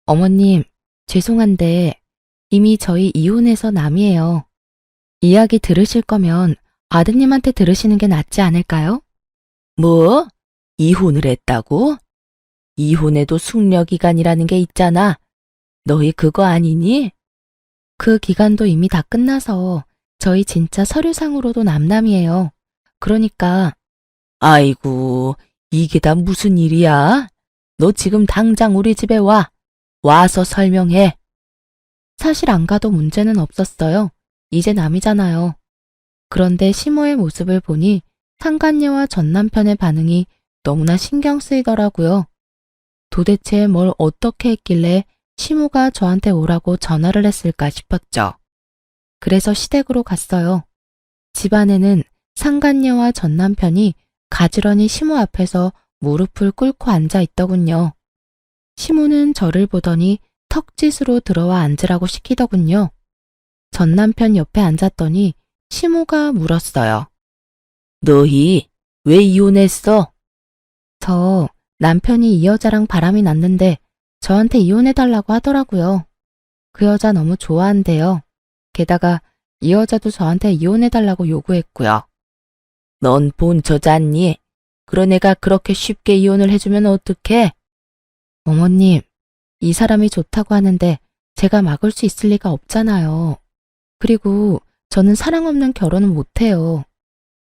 어머님, 죄송한데 이미 저희 이혼해서 남이에요. 이야기 들으실 거면 아드님한테 들으시는 게 낫지 않을까요? 뭐? 이혼을 했다고? 이혼해도 숙려기간이라는 게 있잖아. 너희 그거 아니니? 그 기간도 이미 다 끝나서 저희 진짜 서류상으로도 남남이에요. 그러니까. 아이고, 이게 다 무슨 일이야? 너 지금 당장 우리 집에 와. 와서 설명해. 사실 안 가도 문제는 없었어요. 이제 남이잖아요. 그런데 시모의 모습을 보니 상간녀와 전 남편의 반응이 너무나 신경 쓰이더라고요. 도대체 뭘 어떻게 했길래 시모가 저한테 오라고 전화를 했을까 싶었죠. 그래서 시댁으로 갔어요. 집안에는 상간녀와 전 남편이 가지런히 시모 앞에서 무릎을 꿇고 앉아 있더군요. 시모는 저를 보더니 턱짓으로 들어와 앉으라고 시키더군요. 전 남편 옆에 앉았더니 시모가 물었어요. 너희 왜 이혼했어? 저 남편이 이 여자랑 바람이 났는데 저한테 이혼해달라고 하더라고요. 그 여자 너무 좋아한대요. 게다가 이 여자도 저한테 이혼해달라고 요구했고요. 넌 본처잖니? 그런 애가 그렇게 쉽게 이혼을 해주면 어떡해? 어머님, 이 사람이 좋다고 하는데 제가 막을 수 있을 리가 없잖아요. 그리고 저는 사랑 없는 결혼은 못해요.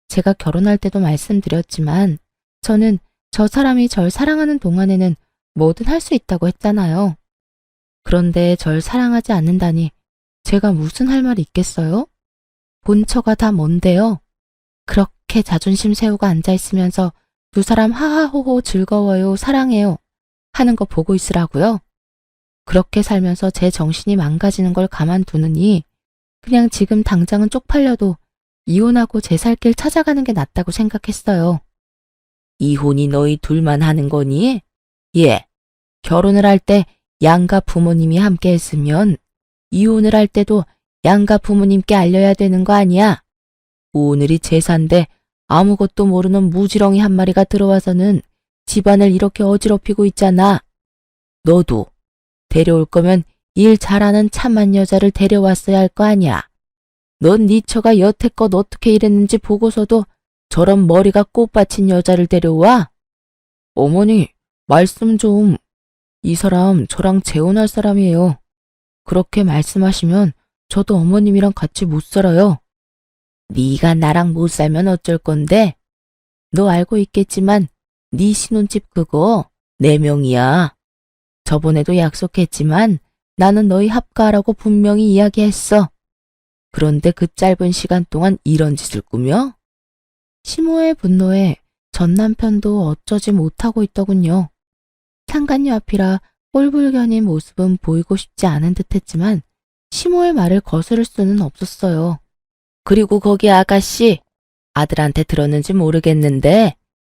제가 결혼할 때도 말씀드렸지만 저는 저 사람이 절 사랑하는 동안에는 뭐든 할 수 있다고 했잖아요. 그런데 절 사랑하지 않는다니 제가 무슨 할 말이 있겠어요? 본처가 다 뭔데요? 그렇게 자존심 세우고 앉아있으면서 두 사람 하하호호 즐거워요, 사랑해요 하는 거 보고 있으라고요? 그렇게 살면서 제 정신이 망가지는 걸 가만두느니 그냥 지금 당장은 쪽팔려도 이혼하고 제 살 길 찾아가는 게 낫다고 생각했어요. 이혼이 너희 둘만 하는 거니? 예, 결혼을 할 때 양가 부모님이 함께 했으면 이혼을 할 때도 양가 부모님께 알려야 되는 거 아니야? 오늘이 제사인데 아무것도 모르는 무지렁이 한 마리가 들어와서는 집안을 이렇게 어지럽히고 있잖아. 너도 데려올 거면 일 잘하는 참한 여자를 데려왔어야 할 거 아니야. 넌 네 처가 여태껏 어떻게 일했는지 보고서도 저런 머리가 꽃받친 여자를 데려와? 어머니, 말씀 좀. 이 사람 저랑 재혼할 사람이에요. 그렇게 말씀하시면 저도 어머님이랑 같이 못 살아요. 네가 나랑 못 살면 어쩔 건데? 너 알고 있겠지만 네 신혼집 그거 내 명이야. 저번에도 약속했지만 나는 너희 합가하라고 분명히 이야기했어. 그런데 그 짧은 시간 동안 이런 짓을 꾸며? 시모의 분노에 전 남편도 어쩌지 못하고 있더군요. 상간녀 앞이라 꼴불견인 모습은 보이고 싶지 않은 듯했지만 시모의 말을 거스를 수는 없었어요. 그리고 거기 아가씨, 아들한테 들었는지 모르겠는데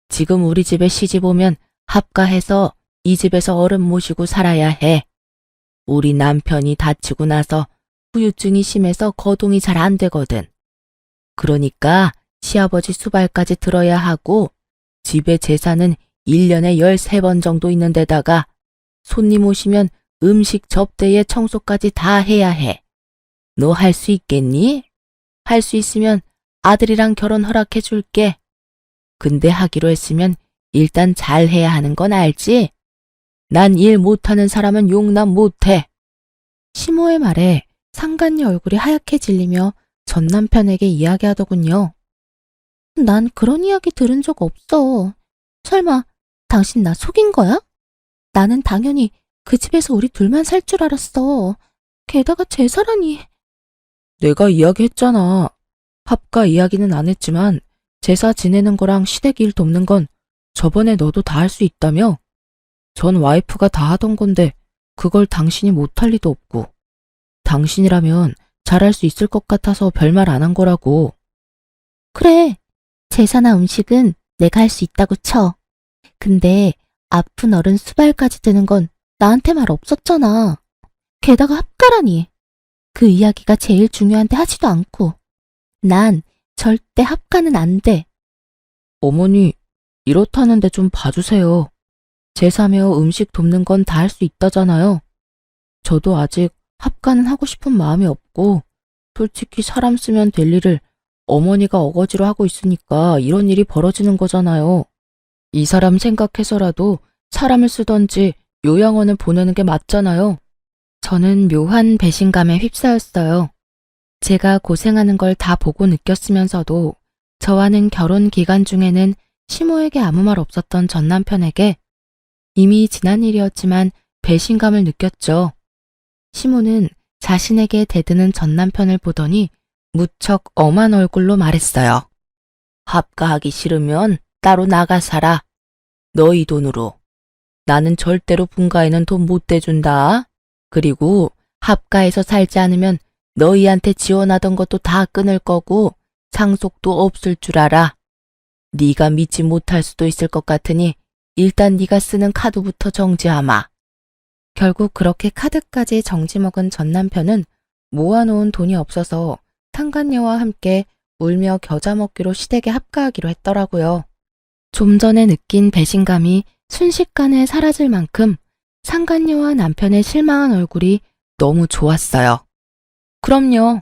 지금 우리 집에 시집 오면 합가해서 이 집에서 어른 모시고 살아야 해. 우리 남편이 다치고 나서 후유증이 심해서 거동이 잘 안 되거든. 그러니까 시아버지 수발까지 들어야 하고 집에 제사는 1년에 13번 정도 있는 데다가 손님 오시면 음식 접대에 청소까지 다 해야 해. 너 할 수 있겠니? 할 수 있으면 아들이랑 결혼 허락해 줄게. 근데 하기로 했으면 일단 잘 해야 하는 건 알지? 난 일 못하는 사람은 용납 못해. 시모의 말에 상간녀 얼굴이 하얗게 질리며 전 남편에게 이야기하더군요. 난 그런 이야기 들은 적 없어. 설마 당신 나 속인 거야? 나는 당연히 그 집에서 우리 둘만 살 줄 알았어. 게다가 제사라니. 내가 이야기했잖아. 합가 이야기는 안 했지만 제사 지내는 거랑 시댁 일 돕는 건 저번에 너도 다 할 수 있다며? 전 와이프가 다 하던 건데 그걸 당신이 못할 리도 없고. 당신이라면 잘할 수 있을 것 같아서 별말 안 한 거라고. 그래, 제사나 음식은 내가 할 수 있다고 쳐. 근데 아픈 어른 수발까지 드는 건 나한테 말 없었잖아. 게다가 합가라니. 그 이야기가 제일 중요한데 하지도 않고. 난 절대 합가는 안 돼. 어머니, 이렇다는데 좀 봐주세요. 제사며 음식 돕는 건 다 할 수 있다잖아요. 저도 아직 합가는 하고 싶은 마음이 없고 솔직히 사람 쓰면 될 일을 어머니가 어거지로 하고 있으니까 이런 일이 벌어지는 거잖아요. 이 사람 생각해서라도 사람을 쓰던지 요양원을 보내는 게 맞잖아요. 저는 묘한 배신감에 휩싸였어요. 제가 고생하는 걸 다 보고 느꼈으면서도 저와는 결혼 기간 중에는 시모에게 아무 말 없었던 전 남편에게 이미 지난 일이었지만 배신감을 느꼈죠. 시모는 자신에게 대드는 전 남편을 보더니 무척 엄한 얼굴로 말했어요. 합가하기 싫으면 따로 나가 살아. 너희 돈으로. 나는 절대로 분가에는 돈 못 대준다. 그리고 합가해서 살지 않으면 너희한테 지원하던 것도 다 끊을 거고 상속도 없을 줄 알아. 네가 믿지 못할 수도 있을 것 같으니 일단 네가 쓰는 카드부터 정지하마. 결국 그렇게 카드까지 정지먹은 전 남편은 모아놓은 돈이 없어서 상간녀와 함께 울며 겨자 먹기로 시댁에 합가하기로 했더라고요. 좀 전에 느낀 배신감이 순식간에 사라질 만큼 상간녀와 남편의 실망한 얼굴이 너무 좋았어요. 그럼요.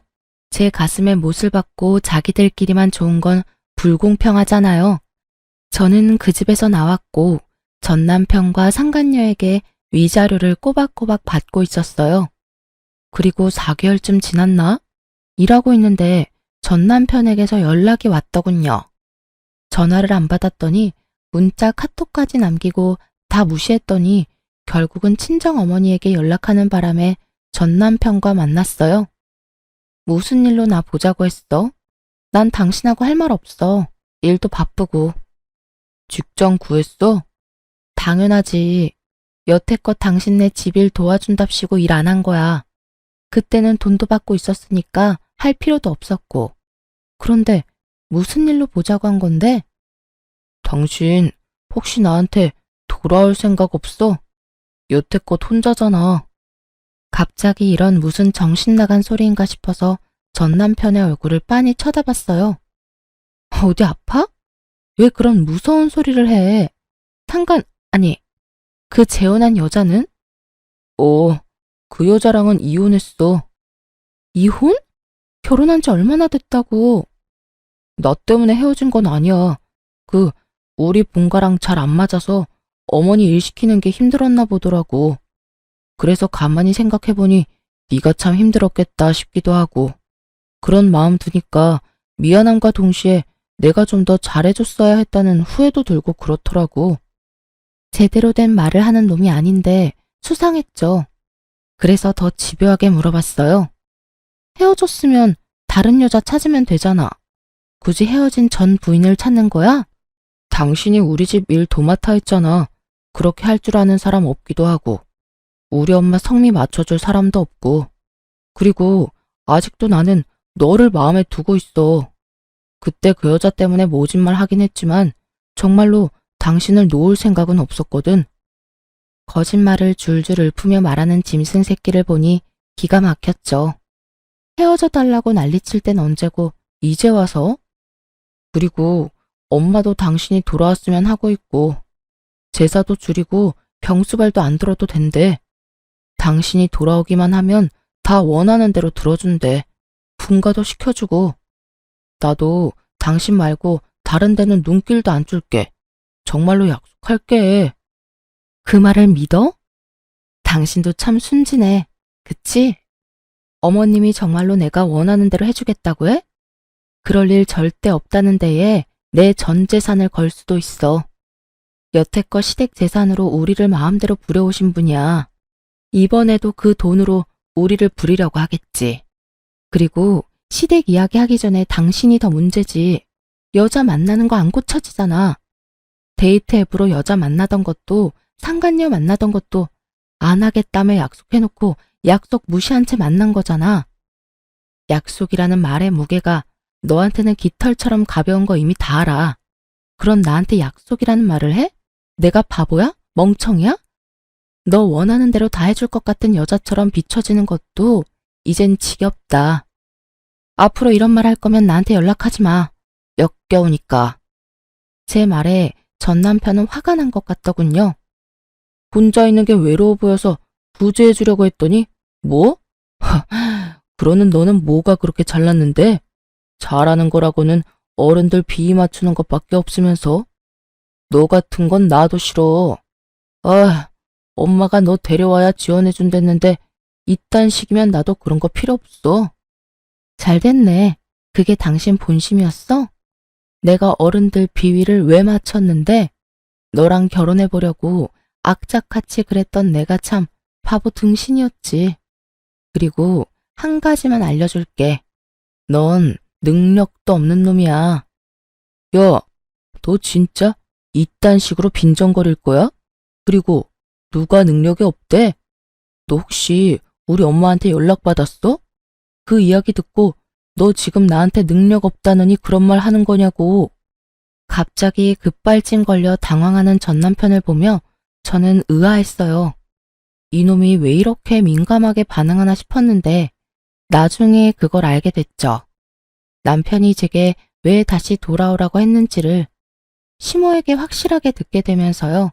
제 가슴에 못을 박고 자기들끼리만 좋은 건 불공평하잖아요. 저는 그 집에서 나왔고 전 남편과 상간녀에게 위자료를 꼬박꼬박 받고 있었어요. 그리고 4개월쯤 지났나? 일하고 있는데 전 남편에게서 연락이 왔더군요. 전화를 안 받았더니 문자 카톡까지 남기고 다 무시했더니 결국은 친정어머니에게 연락하는 바람에 전 남편과 만났어요. 무슨 일로 나 보자고 했어? 난 당신하고 할 말 없어. 일도 바쁘고. 직장 구했어? 당연하지. 여태껏 당신네 집일 도와준답시고 일 안 한 거야. 그때는 돈도 받고 있었으니까 할 필요도 없었고. 그런데 무슨 일로 보자고 한 건데? 당신 혹시 나한테 돌아올 생각 없어? 여태껏 혼자잖아. 갑자기 이런 무슨 정신 나간 소리인가 싶어서 전 남편의 얼굴을 빤히 쳐다봤어요. 어디 아파? 왜 그런 무서운 소리를 해? 아니, 그 재혼한 여자는? 그 여자랑은 이혼했어. 이혼? 결혼한 지 얼마나 됐다고. 나 때문에 헤어진 건 아니야. 우리 본가랑 잘 안 맞아서 어머니 일 시키는 게 힘들었나 보더라고. 그래서 가만히 생각해보니 네가 참 힘들었겠다 싶기도 하고. 그런 마음 드니까 미안함과 동시에 내가 좀 더 잘해줬어야 했다는 후회도 들고 그렇더라고. 제대로 된 말을 하는 놈이 아닌데 수상했죠. 그래서 더 집요하게 물어봤어요. 헤어졌으면 다른 여자 찾으면 되잖아. 굳이 헤어진 전 부인을 찾는 거야? 당신이 우리 집 일 도맡아 했잖아. 그렇게 할 줄 아는 사람 없기도 하고. 우리 엄마 성미 맞춰줄 사람도 없고. 그리고 아직도 나는 너를 마음에 두고 있어. 그때 그 여자 때문에 모진 말 하긴 했지만 정말로 당신을 놓을 생각은 없었거든. 거짓말을 줄줄 읊으며 말하는 짐승 새끼를 보니 기가 막혔죠. 헤어져 달라고 난리칠 땐 언제고 이제 와서? 그리고 엄마도 당신이 돌아왔으면 하고 있고 제사도 줄이고 병수발도 안 들어도 된대. 당신이 돌아오기만 하면 다 원하는 대로 들어준대. 분가도 시켜주고. 나도 당신 말고 다른 데는 눈길도 안 줄게. 정말로 약속할게. 그 말을 믿어? 당신도 참 순진해. 그치? 어머님이 정말로 내가 원하는 대로 해주겠다고 해? 그럴 일 절대 없다는 데에 내 전 재산을 걸 수도 있어. 여태껏 시댁 재산으로 우리를 마음대로 부려오신 분이야. 이번에도 그 돈으로 우리를 부리려고 하겠지. 그리고 시댁 이야기 하기 전에 당신이 더 문제지. 여자 만나는 거 안 고쳐지잖아. 데이트 앱으로 여자 만나던 것도 상간녀 만나던 것도 안 하겠다며 약속해놓고 약속 무시한 채 만난 거잖아. 약속이라는 말의 무게가 너한테는 깃털처럼 가벼운 거 이미 다 알아. 그럼 나한테 약속이라는 말을 해? 내가 바보야? 멍청이야? 너 원하는 대로 다 해줄 것 같은 여자처럼 비춰지는 것도 이젠 지겹다. 앞으로 이런 말 할 거면 나한테 연락하지 마. 역겨우니까. 제 말에 전 남편은 화가 난 것 같더군요. 혼자 있는 게 외로워 보여서 구제해 주려고 했더니 뭐? 그러는 너는 뭐가 그렇게 잘났는데? 잘하는 거라고는 어른들 비위 맞추는 것밖에 없으면서. 너 같은 건 나도 싫어. 아, 엄마가 너 데려와야 지원해 준댔는데 이딴 식이면 나도 그런 거 필요 없어. 잘 됐네. 그게 당신 본심이었어? 내가 어른들 비위를 왜 맞췄는데 너랑 결혼해 보려고 악착같이 그랬던 내가 참 바보 등신이었지. 그리고 한 가지만 알려줄게. 넌 능력도 없는 놈이야. 야, 너 진짜 이딴 식으로 빈정거릴 거야? 그리고 누가 능력이 없대? 너 혹시 우리 엄마한테 연락받았어? 그 이야기 듣고 너 지금 나한테 능력 없다느니 그런 말 하는 거냐고. 갑자기 급발진 걸려 당황하는 전 남편을 보며 저는 의아했어요. 이놈이 왜 이렇게 민감하게 반응하나 싶었는데 나중에 그걸 알게 됐죠. 남편이 제게 왜 다시 돌아오라고 했는지를 시모에게 확실하게 듣게 되면서요.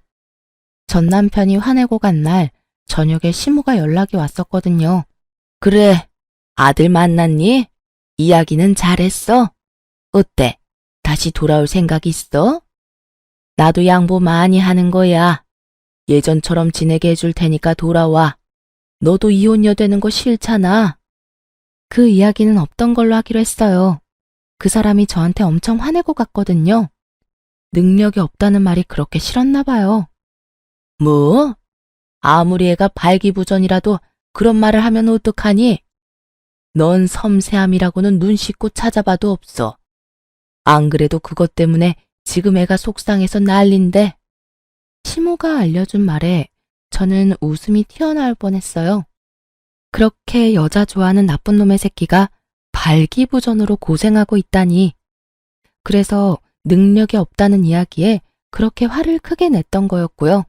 전 남편이 화내고 간 날 저녁에 시모가 연락이 왔었거든요. 그래, 아들 만났니? 이야기는 잘했어? 어때? 다시 돌아올 생각 있어? 나도 양보 많이 하는 거야. 예전처럼 지내게 해줄 테니까 돌아와. 너도 이혼녀 되는 거 싫잖아. 그 이야기는 없던 걸로 하기로 했어요. 그 사람이 저한테 엄청 화내고 갔거든요. 능력이 없다는 말이 그렇게 싫었나 봐요. 뭐? 아무리 애가 발기부전이라도 그런 말을 하면 어떡하니? 넌 섬세함이라고는 눈 씻고 찾아봐도 없어. 안 그래도 그것 때문에 지금 애가 속상해서 난린데. 시모가 알려준 말에 저는 웃음이 튀어나올 뻔했어요. 그렇게 여자 좋아하는 나쁜 놈의 새끼가 발기부전으로 고생하고 있다니. 그래서 능력이 없다는 이야기에 그렇게 화를 크게 냈던 거였고요.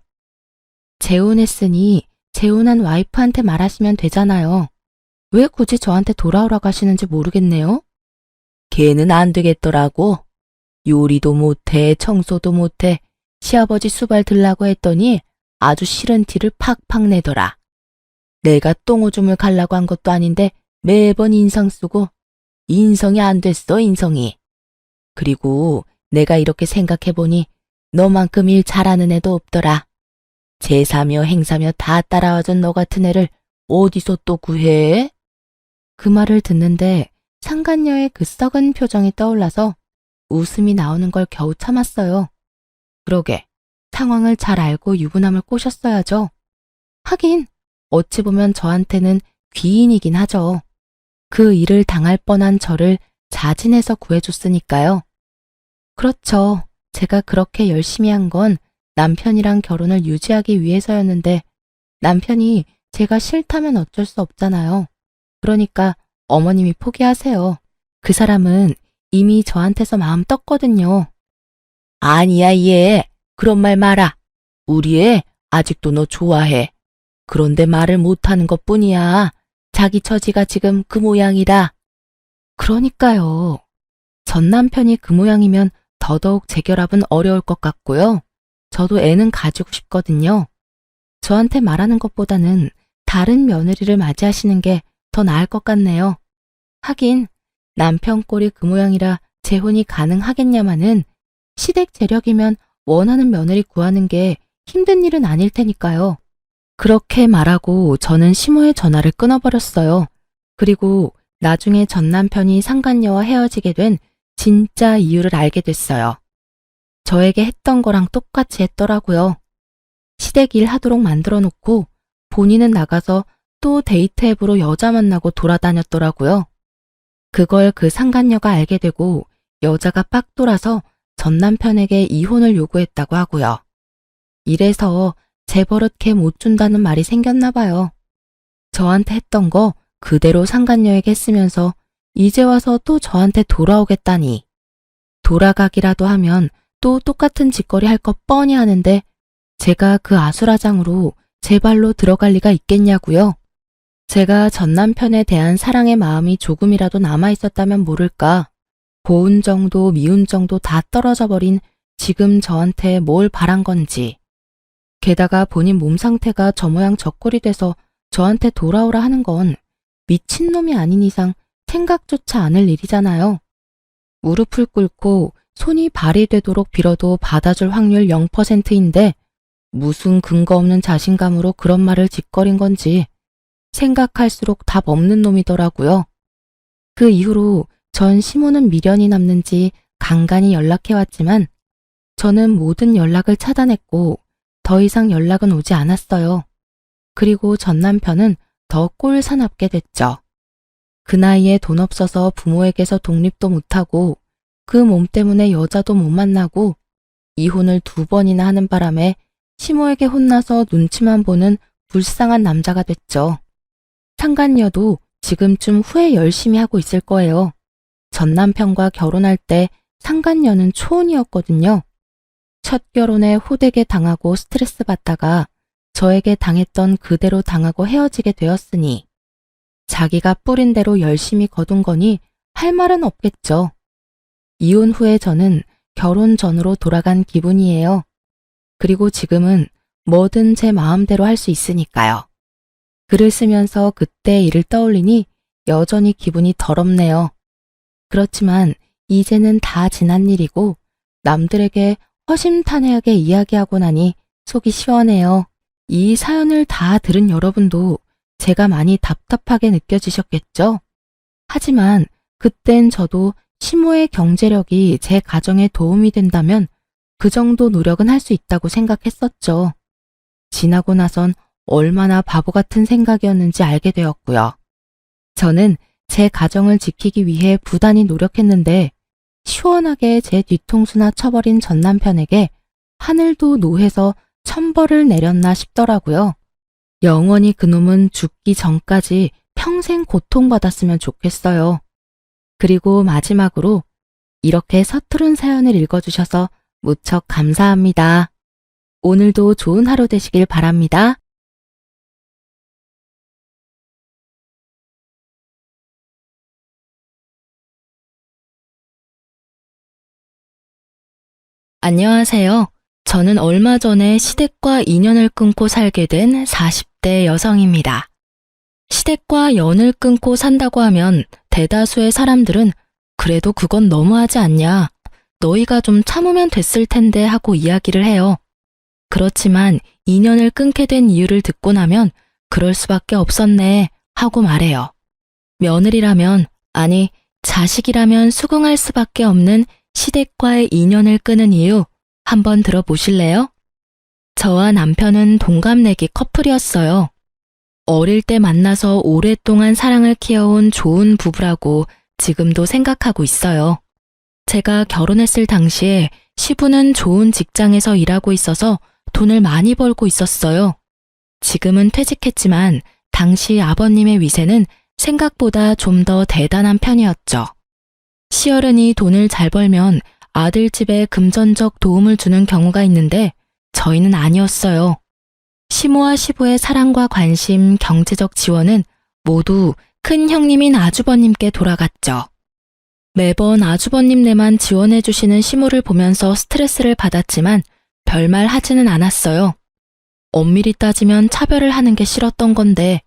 재혼했으니 재혼한 와이프한테 말하시면 되잖아요. 왜 굳이 저한테 돌아오라고 하시는지 모르겠네요. 걔는 안 되겠더라고. 요리도 못해, 청소도 못해, 시아버지 수발 들라고 했더니 아주 싫은 티를 팍팍 내더라. 내가 똥오줌을 갈라고 한 것도 아닌데 매번 인상 쓰고 인성이 안 됐어, 인성이. 그리고 내가 이렇게 생각해보니 너만큼 일 잘하는 애도 없더라. 제사며 행사며 다 따라와준 너 같은 애를 어디서 또 구해? 그 말을 듣는데 상간녀의 그 썩은 표정이 떠올라서 웃음이 나오는 걸 겨우 참았어요. 그러게, 상황을 잘 알고 유부남을 꼬셨어야죠. 하긴 어찌 보면 저한테는 귀인이긴 하죠. 그 일을 당할 뻔한 저를 자진해서 구해줬으니까요. 그렇죠. 제가 그렇게 열심히 한 건 남편이랑 결혼을 유지하기 위해서였는데 남편이 제가 싫다면 어쩔 수 없잖아요. 그러니까 어머님이 포기하세요. 그 사람은 이미 저한테서 마음 떴거든요. 아니야, 얘. 그런 말 마라. 우리 애 아직도 너 좋아해. 그런데 말을 못하는 것뿐이야. 자기 처지가 지금 그 모양이다. 그러니까요. 전 남편이 그 모양이면 더더욱 재결합은 어려울 것 같고요. 저도 애는 가지고 싶거든요. 저한테 말하는 것보다는 다른 며느리를 맞이하시는 게 더 나을 것 같네요. 하긴 남편 꼴이 그 모양이라 재혼이 가능하겠냐마는 시댁 재력이면 원하는 며느리 구하는 게 힘든 일은 아닐 테니까요. 그렇게 말하고 저는 시모의 전화를 끊어버렸어요. 그리고 나중에 전 남편이 상간녀와 헤어지게 된 진짜 이유를 알게 됐어요. 저에게 했던 거랑 똑같이 했더라고요. 시댁 일 하도록 만들어 놓고 본인은 나가서 또 데이트 앱으로 여자 만나고 돌아다녔더라고요. 그걸 그 상간녀가 알게 되고 여자가 빡 돌아서 전 남편에게 이혼을 요구했다고 하고요. 이래서 재버릇 못 준다는 말이 생겼나 봐요. 저한테 했던 거 그대로 상간녀에게 했으면서 이제 와서 또 저한테 돌아오겠다니. 돌아가기라도 하면 또 똑같은 짓거리 할 것 뻔히 아는데 제가 그 아수라장으로 제 발로 들어갈 리가 있겠냐고요. 제가 전 남편에 대한 사랑의 마음이 조금이라도 남아있었다면 모를까. 고운 정도 미운 정도 다 떨어져 버린 지금 저한테 뭘 바란 건지. 게다가 본인 몸 상태가 저 모양 저 꼴이 돼서 저한테 돌아오라 하는 건 미친놈이 아닌 이상 생각조차 않을 일이잖아요. 무릎을 꿇고 손이 발이 되도록 빌어도 받아줄 확률 0%인데 무슨 근거 없는 자신감으로 그런 말을 짓거린 건지 생각할수록 답 없는 놈이더라고요. 그 이후로 전 시모는 미련이 남는지 간간히 연락해왔지만 저는 모든 연락을 차단했고 더 이상 연락은 오지 않았어요. 그리고 전 남편은 더 꼴사납게 됐죠. 그 나이에 돈 없어서 부모에게서 독립도 못하고 그 몸 때문에 여자도 못 만나고 이혼을 2번이나 하는 바람에 시모에게 혼나서 눈치만 보는 불쌍한 남자가 됐죠. 상간녀도 지금쯤 후회 열심히 하고 있을 거예요. 전 남편과 결혼할 때 상간녀는 초혼이었거든요. 첫 결혼에 호되게 당하고 스트레스 받다가 저에게 당했던 그대로 당하고 헤어지게 되었으니 자기가 뿌린 대로 열심히 거둔 거니 할 말은 없겠죠. 이혼 후에 저는 결혼 전으로 돌아간 기분이에요. 그리고 지금은 뭐든 제 마음대로 할 수 있으니까요. 글을 쓰면서 그때 일을 떠올리니 여전히 기분이 더럽네요. 그렇지만 이제는 다 지난 일이고 남들에게 허심탄회하게 이야기하고 나니 속이 시원해요. 이 사연을 다 들은 여러분도 제가 많이 답답하게 느껴지셨겠죠? 하지만 그땐 저도 시모의 경제력이 제 가정에 도움이 된다면 그 정도 노력은 할 수 있다고 생각했었죠. 지나고 나선 얼마나 바보 같은 생각이었는지 알게 되었고요. 저는 제 가정을 지키기 위해 부단히 노력했는데 시원하게 제 뒤통수나 쳐버린 전 남편에게 하늘도 노해서 천벌을 내렸나 싶더라고요. 영원히 그놈은 죽기 전까지 평생 고통받았으면 좋겠어요. 그리고 마지막으로 이렇게 서투른 사연을 읽어주셔서 무척 감사합니다. 오늘도 좋은 하루 되시길 바랍니다. 안녕하세요. 저는 얼마 전에 시댁과 인연을 끊고 살게 된 40대 여성입니다. 시댁과 연을 끊고 산다고 하면 대다수의 사람들은 그래도 그건 너무하지 않냐. 너희가 좀 참으면 됐을 텐데 하고 이야기를 해요. 그렇지만 인연을 끊게 된 이유를 듣고 나면 그럴 수밖에 없었네 하고 말해요. 며느리라면, 아니 자식이라면 수긍할 수밖에 없는 시댁과의 인연을 끊은 이유 한번 들어보실래요? 저와 남편은 동갑내기 커플이었어요. 어릴 때 만나서 오랫동안 사랑을 키워온 좋은 부부라고 지금도 생각하고 있어요. 제가 결혼했을 당시에 시부는 좋은 직장에서 일하고 있어서 돈을 많이 벌고 있었어요. 지금은 퇴직했지만 당시 아버님의 위세는 생각보다 좀 더 대단한 편이었죠. 시어른이 돈을 잘 벌면 아들 집에 금전적 도움을 주는 경우가 있는데 저희는 아니었어요. 시모와 시부의 사랑과 관심, 경제적 지원은 모두 큰 형님인 아주버님께 돌아갔죠. 매번 아주버님네만 지원해 주시는 시모를 보면서 스트레스를 받았지만 별말 하지는 않았어요. 엄밀히 따지면 차별을 하는 게 싫었던 건데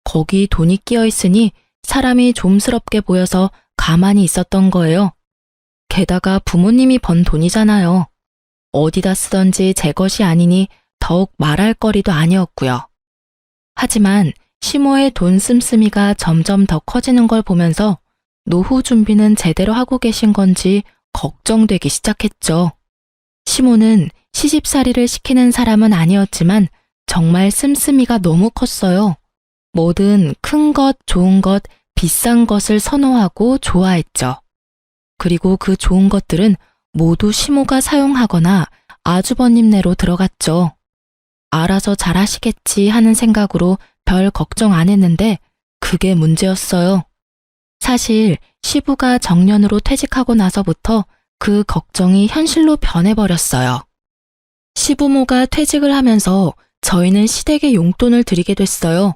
거기 돈이 끼어 있으니 사람이 좀스럽게 보여서 가만히 있었던 거예요. 게다가 부모님이 번 돈이잖아요. 어디다 쓰던지 제 것이 아니니 더욱 말할 거리도 아니었고요. 하지만 시모의 돈 씀씀이가 점점 더 커지는 걸 보면서 노후 준비는 제대로 하고 계신 건지 걱정되기 시작했죠. 시모는 시집살이를 시키는 사람은 아니었지만 정말 씀씀이가 너무 컸어요. 뭐든 큰 것, 좋은 것, 비싼 것을 선호하고 좋아했죠. 그리고 그 좋은 것들은 모두 시모가 사용하거나 아주버님네로 들어갔죠. 알아서 잘하시겠지 하는 생각으로 별 걱정 안 했는데 그게 문제였어요. 사실 시부가 정년으로 퇴직하고 나서부터 그 걱정이 현실로 변해버렸어요. 시부모가 퇴직을 하면서 저희는 시댁에 용돈을 드리게 됐어요.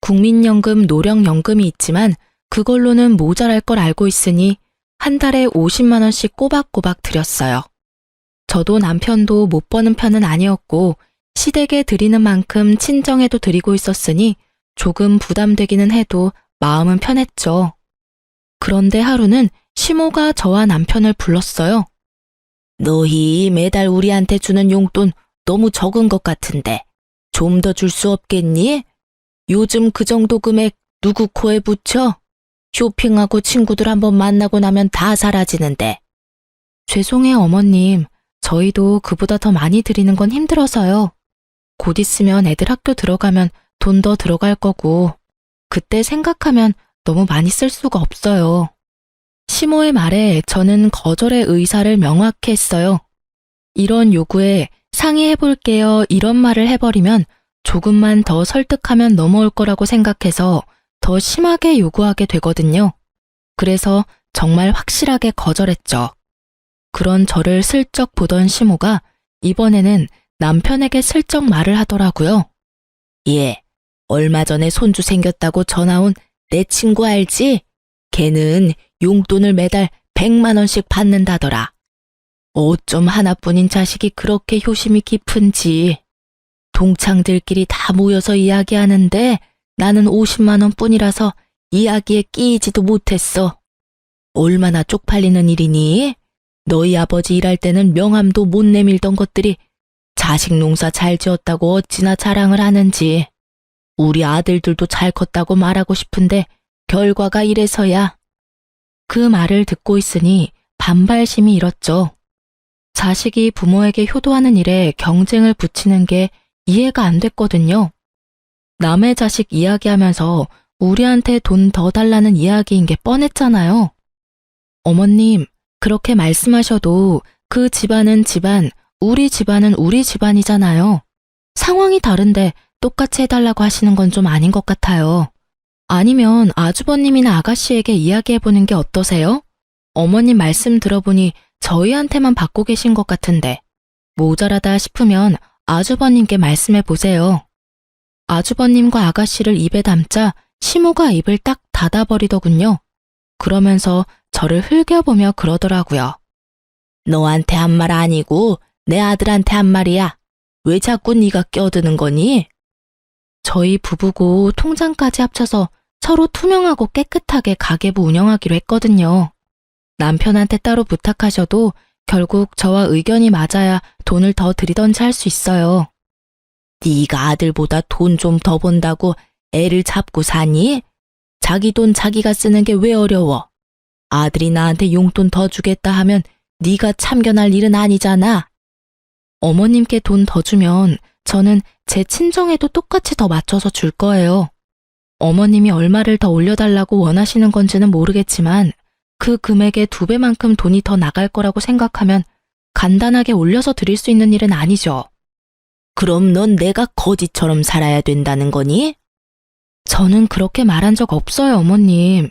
국민연금, 노령연금이 있지만 그걸로는 모자랄 걸 알고 있으니 한 달에 50만 원씩 꼬박꼬박 드렸어요. 저도 남편도 못 버는 편은 아니었고 시댁에 드리는 만큼 친정에도 드리고 있었으니 조금 부담되기는 해도 마음은 편했죠. 그런데 하루는 시모가 저와 남편을 불렀어요. 너희 매달 우리한테 주는 용돈 너무 적은 것 같은데 좀 더 줄 수 없겠니? 요즘 그 정도 금액 누구 코에 붙여? 쇼핑하고 친구들 한번 만나고 나면 다 사라지는데. 죄송해요, 어머님. 저희도 그보다 더 많이 드리는 건 힘들어서요. 곧 있으면 애들 학교 들어가면 돈 더 들어갈 거고 그때 생각하면 너무 많이 쓸 수가 없어요. 시모의 말에 저는 거절의 의사를 명확히 했어요. 이런 요구에 상의해볼게요 이런 말을 해버리면 조금만 더 설득하면 넘어올 거라고 생각해서 더 심하게 요구하게 되거든요. 그래서 정말 확실하게 거절했죠. 그런 저를 슬쩍 보던 시모가 이번에는 남편에게 슬쩍 말을 하더라고요. 예, 얼마 전에 손주 생겼다고 전화 온 내 친구 알지? 걔는 용돈을 매달 100만 원씩 받는다더라. 어쩜 하나뿐인 자식이 그렇게 효심이 깊은지. 동창들끼리 다 모여서 이야기하는데 나는 50만 원뿐이라서 이야기에 끼이지도 못했어. 얼마나 쪽팔리는 일이니? 너희 아버지 일할 때는 명함도 못 내밀던 것들이 자식 농사 잘 지었다고 어찌나 자랑을 하는지. 우리 아들들도 잘 컸다고 말하고 싶은데 결과가 이래서야. 그 말을 듣고 있으니 반발심이 일었죠. 자식이 부모에게 효도하는 일에 경쟁을 붙이는 게 이해가 안 됐거든요. 남의 자식 이야기하면서 우리한테 돈 더 달라는 이야기인 게 뻔했잖아요. 어머님, 그렇게 말씀하셔도 그 집안은 집안, 우리 집안은 우리 집안이잖아요. 상황이 다른데 똑같이 해달라고 하시는 건 좀 아닌 것 같아요. 아니면 아주버님이나 아가씨에게 이야기해보는 게 어떠세요? 어머님 말씀 들어보니 저희한테만 받고 계신 것 같은데 모자라다 싶으면 아주버님께 말씀해보세요. 아주버님과 아가씨를 입에 담자 시모가 입을 딱 닫아버리더군요. 그러면서 저를 흘겨보며 그러더라고요. 너한테 한 말 아니고 내 아들한테 한 말이야. 왜 자꾸 네가 껴드는 거니? 저희 부부고 통장까지 합쳐서 서로 투명하고 깨끗하게 가계부 운영하기로 했거든요. 남편한테 따로 부탁하셔도 결국 저와 의견이 맞아야 돈을 더 드리던지 할 수 있어요. 네가 아들보다 돈 좀 더 번다고 애를 잡고 사니? 자기 돈 자기가 쓰는 게 왜 어려워? 아들이 나한테 용돈 더 주겠다 하면 네가 참견할 일은 아니잖아. 어머님께 돈 더 주면 저는 제 친정에도 똑같이 더 맞춰서 줄 거예요. 어머님이 얼마를 더 올려달라고 원하시는 건지는 모르겠지만 그 금액의 2배만큼 돈이 더 나갈 거라고 생각하면 간단하게 올려서 드릴 수 있는 일은 아니죠. 그럼 넌 내가 거지처럼 살아야 된다는 거니? 저는 그렇게 말한 적 없어요, 어머님.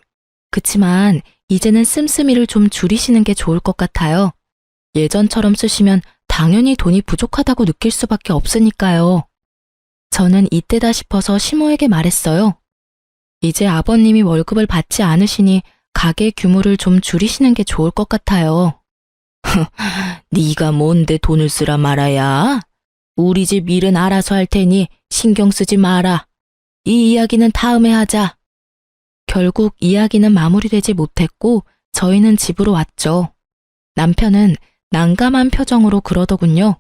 그치만 이제는 씀씀이를 좀 줄이시는 게 좋을 것 같아요. 예전처럼 쓰시면 당연히 돈이 부족하다고 느낄 수밖에 없으니까요. 저는 이때다 싶어서 시모에게 말했어요. 이제 아버님이 월급을 받지 않으시니 가게 규모를 좀 줄이시는 게 좋을 것 같아요. 네가 뭔데 돈을 쓰라 말아야? 우리 집 일은 알아서 할 테니 신경 쓰지 마라. 이 이야기는 다음에 하자. 결국 이야기는 마무리되지 못했고 저희는 집으로 왔죠. 남편은 난감한 표정으로 그러더군요.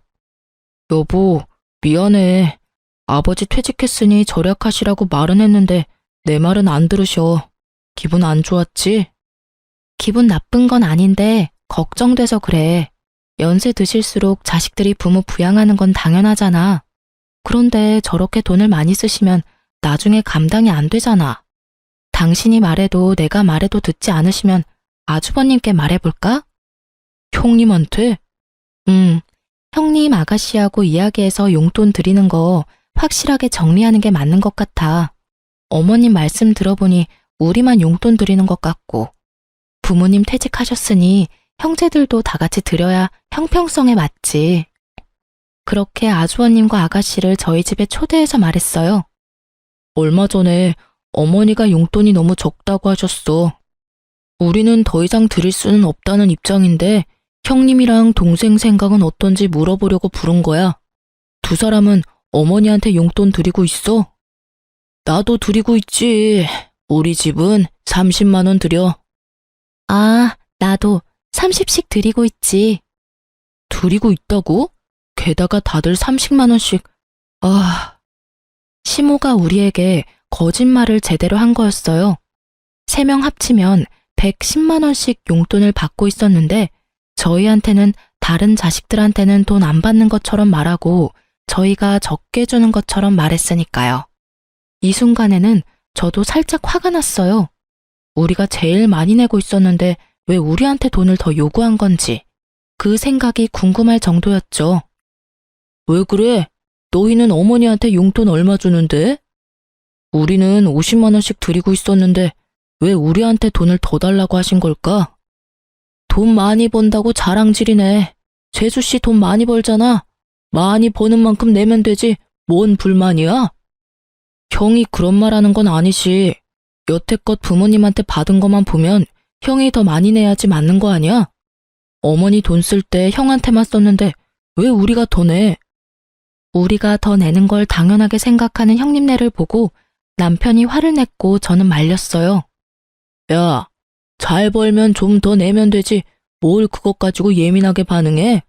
여보, 미안해. 아버지 퇴직했으니 절약하시라고 말은 했는데 내 말은 안 들으셔. 기분 안 좋았지? 기분 나쁜 건 아닌데 걱정돼서 그래. 연세 드실수록 자식들이 부모 부양하는 건 당연하잖아. 그런데 저렇게 돈을 많이 쓰시면 나중에 감당이 안 되잖아. 당신이 말해도 내가 말해도 듣지 않으시면 아주버님께 말해볼까? 형님한테? 형님 아가씨하고 이야기해서 용돈 드리는 거 확실하게 정리하는 게 맞는 것 같아. 어머님 말씀 들어보니 우리만 용돈 드리는 것 같고 부모님 퇴직하셨으니 형제들도 다 같이 드려야 형평성에 맞지. 그렇게 아주버님과 아가씨를 저희 집에 초대해서 말했어요. 얼마 전에 어머니가 용돈이 너무 적다고 하셨어. 우리는 더 이상 드릴 수는 없다는 입장인데 형님이랑 동생 생각은 어떤지 물어보려고 부른 거야. 두 사람은 어머니한테 용돈 드리고 있어? 나도 드리고 있지. 우리 집은 30만 원 드려. 아, 나도 30씩 드리고 있지. 드리고 있다고? 게다가 다들 30만 원씩. 시모가 우리에게 거짓말을 제대로 한 거였어요. 3명 합치면 110만 원씩 용돈을 받고 있었는데 저희한테는 다른 자식들한테는 돈 안 받는 것처럼 말하고 저희가 적게 주는 것처럼 말했으니까요. 이 순간에는 저도 살짝 화가 났어요. 우리가 제일 많이 내고 있었는데 왜 우리한테 돈을 더 요구한 건지 그 생각이 궁금할 정도였죠. 왜 그래? 너희는 어머니한테 용돈 얼마 주는데? 우리는 50만 원씩 드리고 있었는데 왜 우리한테 돈을 더 달라고 하신 걸까? 돈 많이 번다고 자랑질이네. 재수씨 돈 많이 벌잖아. 많이 버는 만큼 내면 되지. 뭔 불만이야? 형이 그런 말 하는 건 아니시. 여태껏 부모님한테 받은 것만 보면 형이 더 많이 내야지 맞는 거 아니야? 어머니 돈 쓸 때 형한테만 썼는데 왜 우리가 더 내? 우리가 더 내는 걸 당연하게 생각하는 형님네를 보고 남편이 화를 냈고 저는 말렸어요. 야, 잘 벌면 좀 더 내면 되지. 뭘 그것 가지고 예민하게 반응해?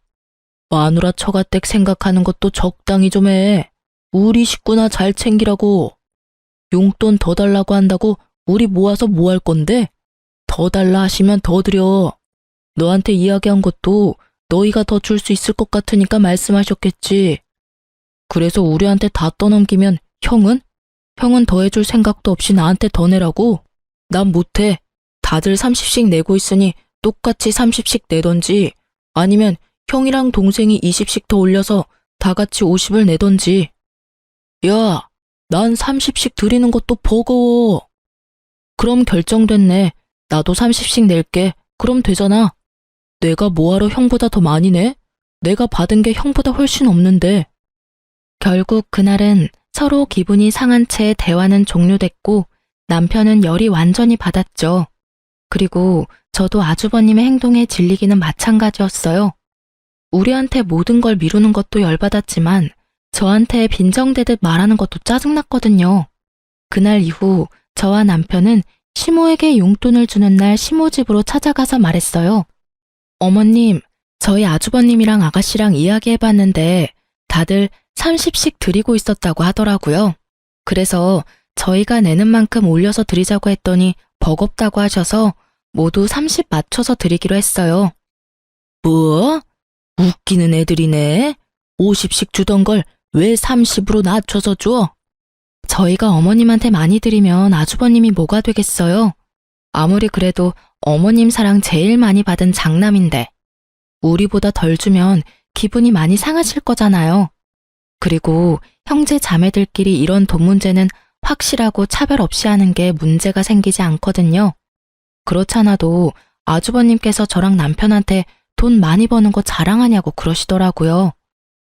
마누라 처가댁 생각하는 것도 적당히 좀 해. 우리 식구나 잘 챙기라고. 용돈 더 달라고 한다고 우리 모아서 뭐 할 건데? 더 달라 하시면 더 드려. 너한테 이야기한 것도 너희가 더 줄 수 있을 것 같으니까 말씀하셨겠지. 그래서 우리한테 다 떠넘기면 형은? 형은 더 해줄 생각도 없이 나한테 더 내라고? 난 못해. 다들 30씩 내고 있으니 똑같이 30씩 내던지 아니면 형이랑 동생이 20씩 더 올려서 다 같이 50을 내던지. 야, 난 30씩 드리는 것도 버거워. 그럼 결정됐네. 나도 30씩 낼게. 그럼 되잖아. 내가 뭐하러 형보다 더 많이 내? 내가 받은 게 형보다 훨씬 없는데. 결국 그날은 서로 기분이 상한 채 대화는 종료됐고 남편은 열이 완전히 받았죠. 그리고 저도 아주버님의 행동에 질리기는 마찬가지였어요. 우리한테 모든 걸 미루는 것도 열받았지만 저한테 빈정대듯 말하는 것도 짜증났거든요. 그날 이후 저와 남편은 시모에게 용돈을 주는 날 시모 집으로 찾아가서 말했어요. 어머님, 저희 아주버님이랑 아가씨랑 이야기해봤는데 다들 30씩 드리고 있었다고 하더라고요. 그래서 저희가 내는 만큼 올려서 드리자고 했더니 버겁다고 하셔서 모두 30 맞춰서 드리기로 했어요. 뭐? 웃기는 애들이네. 50씩 주던 걸 왜 30으로 낮춰서 줘? 저희가 어머님한테 많이 드리면 아주버님이 뭐가 되겠어요? 아무리 그래도 어머님 사랑 제일 많이 받은 장남인데 우리보다 덜 주면 기분이 많이 상하실 거잖아요. 그리고 형제 자매들끼리 이런 돈 문제는 확실하고 차별 없이 하는 게 문제가 생기지 않거든요. 그렇잖아도 아주버님께서 저랑 남편한테 돈 많이 버는 거 자랑하냐고 그러시더라고요.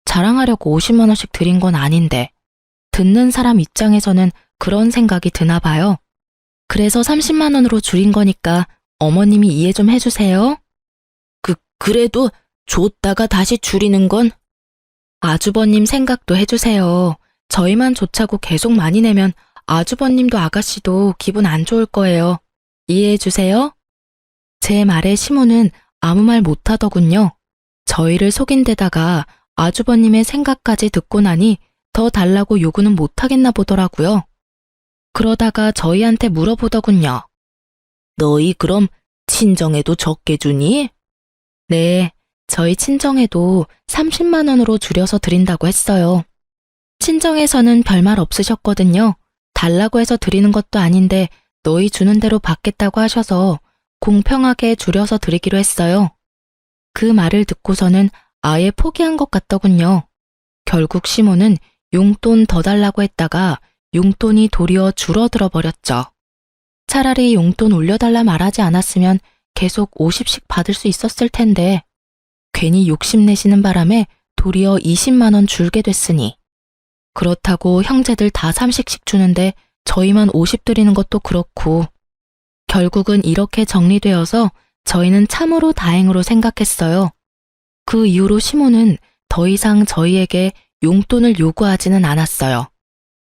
자랑하려고 50만 원씩 드린 건 아닌데 듣는 사람 입장에서는 그런 생각이 드나 봐요. 그래서 30만 원으로 줄인 거니까 어머님이 이해 좀 해주세요. 그래도 줬다가 다시 줄이는 건? 아주버님 생각도 해주세요. 저희만 좋자고 계속 많이 내면 아주버님도 아가씨도 기분 안 좋을 거예요. 이해해주세요. 제 말에 시모는 아무 말 못하더군요. 저희를 속인 데다가 아주버님의 생각까지 듣고 나니 더 달라고 요구는 못하겠나 보더라고요. 그러다가 저희한테 물어보더군요. 너희 그럼 친정에도 적게 주니? 네, 저희 친정에도 30만 원으로 줄여서 드린다고 했어요. 친정에서는 별말 없으셨거든요. 달라고 해서 드리는 것도 아닌데 너희 주는 대로 받겠다고 하셔서 공평하게 줄여서 드리기로 했어요. 그 말을 듣고서는 아예 포기한 것 같더군요. 결국 시모는 용돈 더 달라고 했다가 용돈이 도리어 줄어들어 버렸죠. 차라리 용돈 올려달라 말하지 않았으면 계속 50씩 받을 수 있었을 텐데 괜히 욕심내시는 바람에 도리어 20만 원 줄게 됐으니 그렇다고 형제들 다 30씩 주는데 저희만 50 드리는 것도 그렇고 결국은 이렇게 정리되어서 저희는 참으로 다행으로 생각했어요. 그 이후로 시모는 더 이상 저희에게 용돈을 요구하지는 않았어요.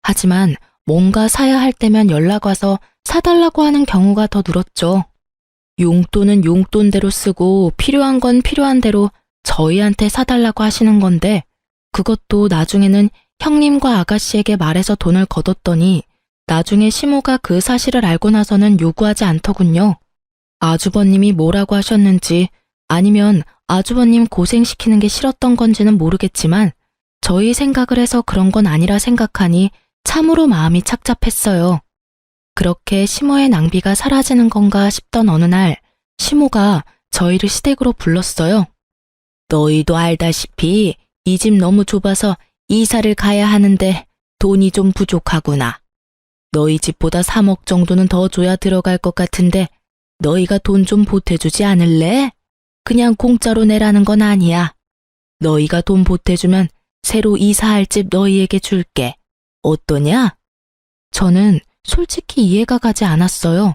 하지만 뭔가 사야 할 때면 연락 와서 사달라고 하는 경우가 더 늘었죠. 용돈은 용돈대로 쓰고 필요한 건 필요한 대로 저희한테 사달라고 하시는 건데 그것도 나중에는 형님과 아가씨에게 말해서 돈을 거뒀더니 나중에 시모가 그 사실을 알고 나서는 요구하지 않더군요. 아주버님이 뭐라고 하셨는지 아니면 아주버님 고생시키는 게 싫었던 건지는 모르겠지만 저희 생각을 해서 그런 건 아니라 생각하니 참으로 마음이 착잡했어요. 그렇게 시모의 낭비가 사라지는 건가 싶던 어느 날 시모가 저희를 시댁으로 불렀어요. 너희도 알다시피 이 집 너무 좁아서 이사를 가야 하는데 돈이 좀 부족하구나. 너희 집보다 3억 정도는 더 줘야 들어갈 것 같은데 너희가 돈 좀 보태주지 않을래? 그냥 공짜로 내라는 건 아니야. 너희가 돈 보태주면 새로 이사할 집 너희에게 줄게. 어떠냐? 저는 솔직히 이해가 가지 않았어요.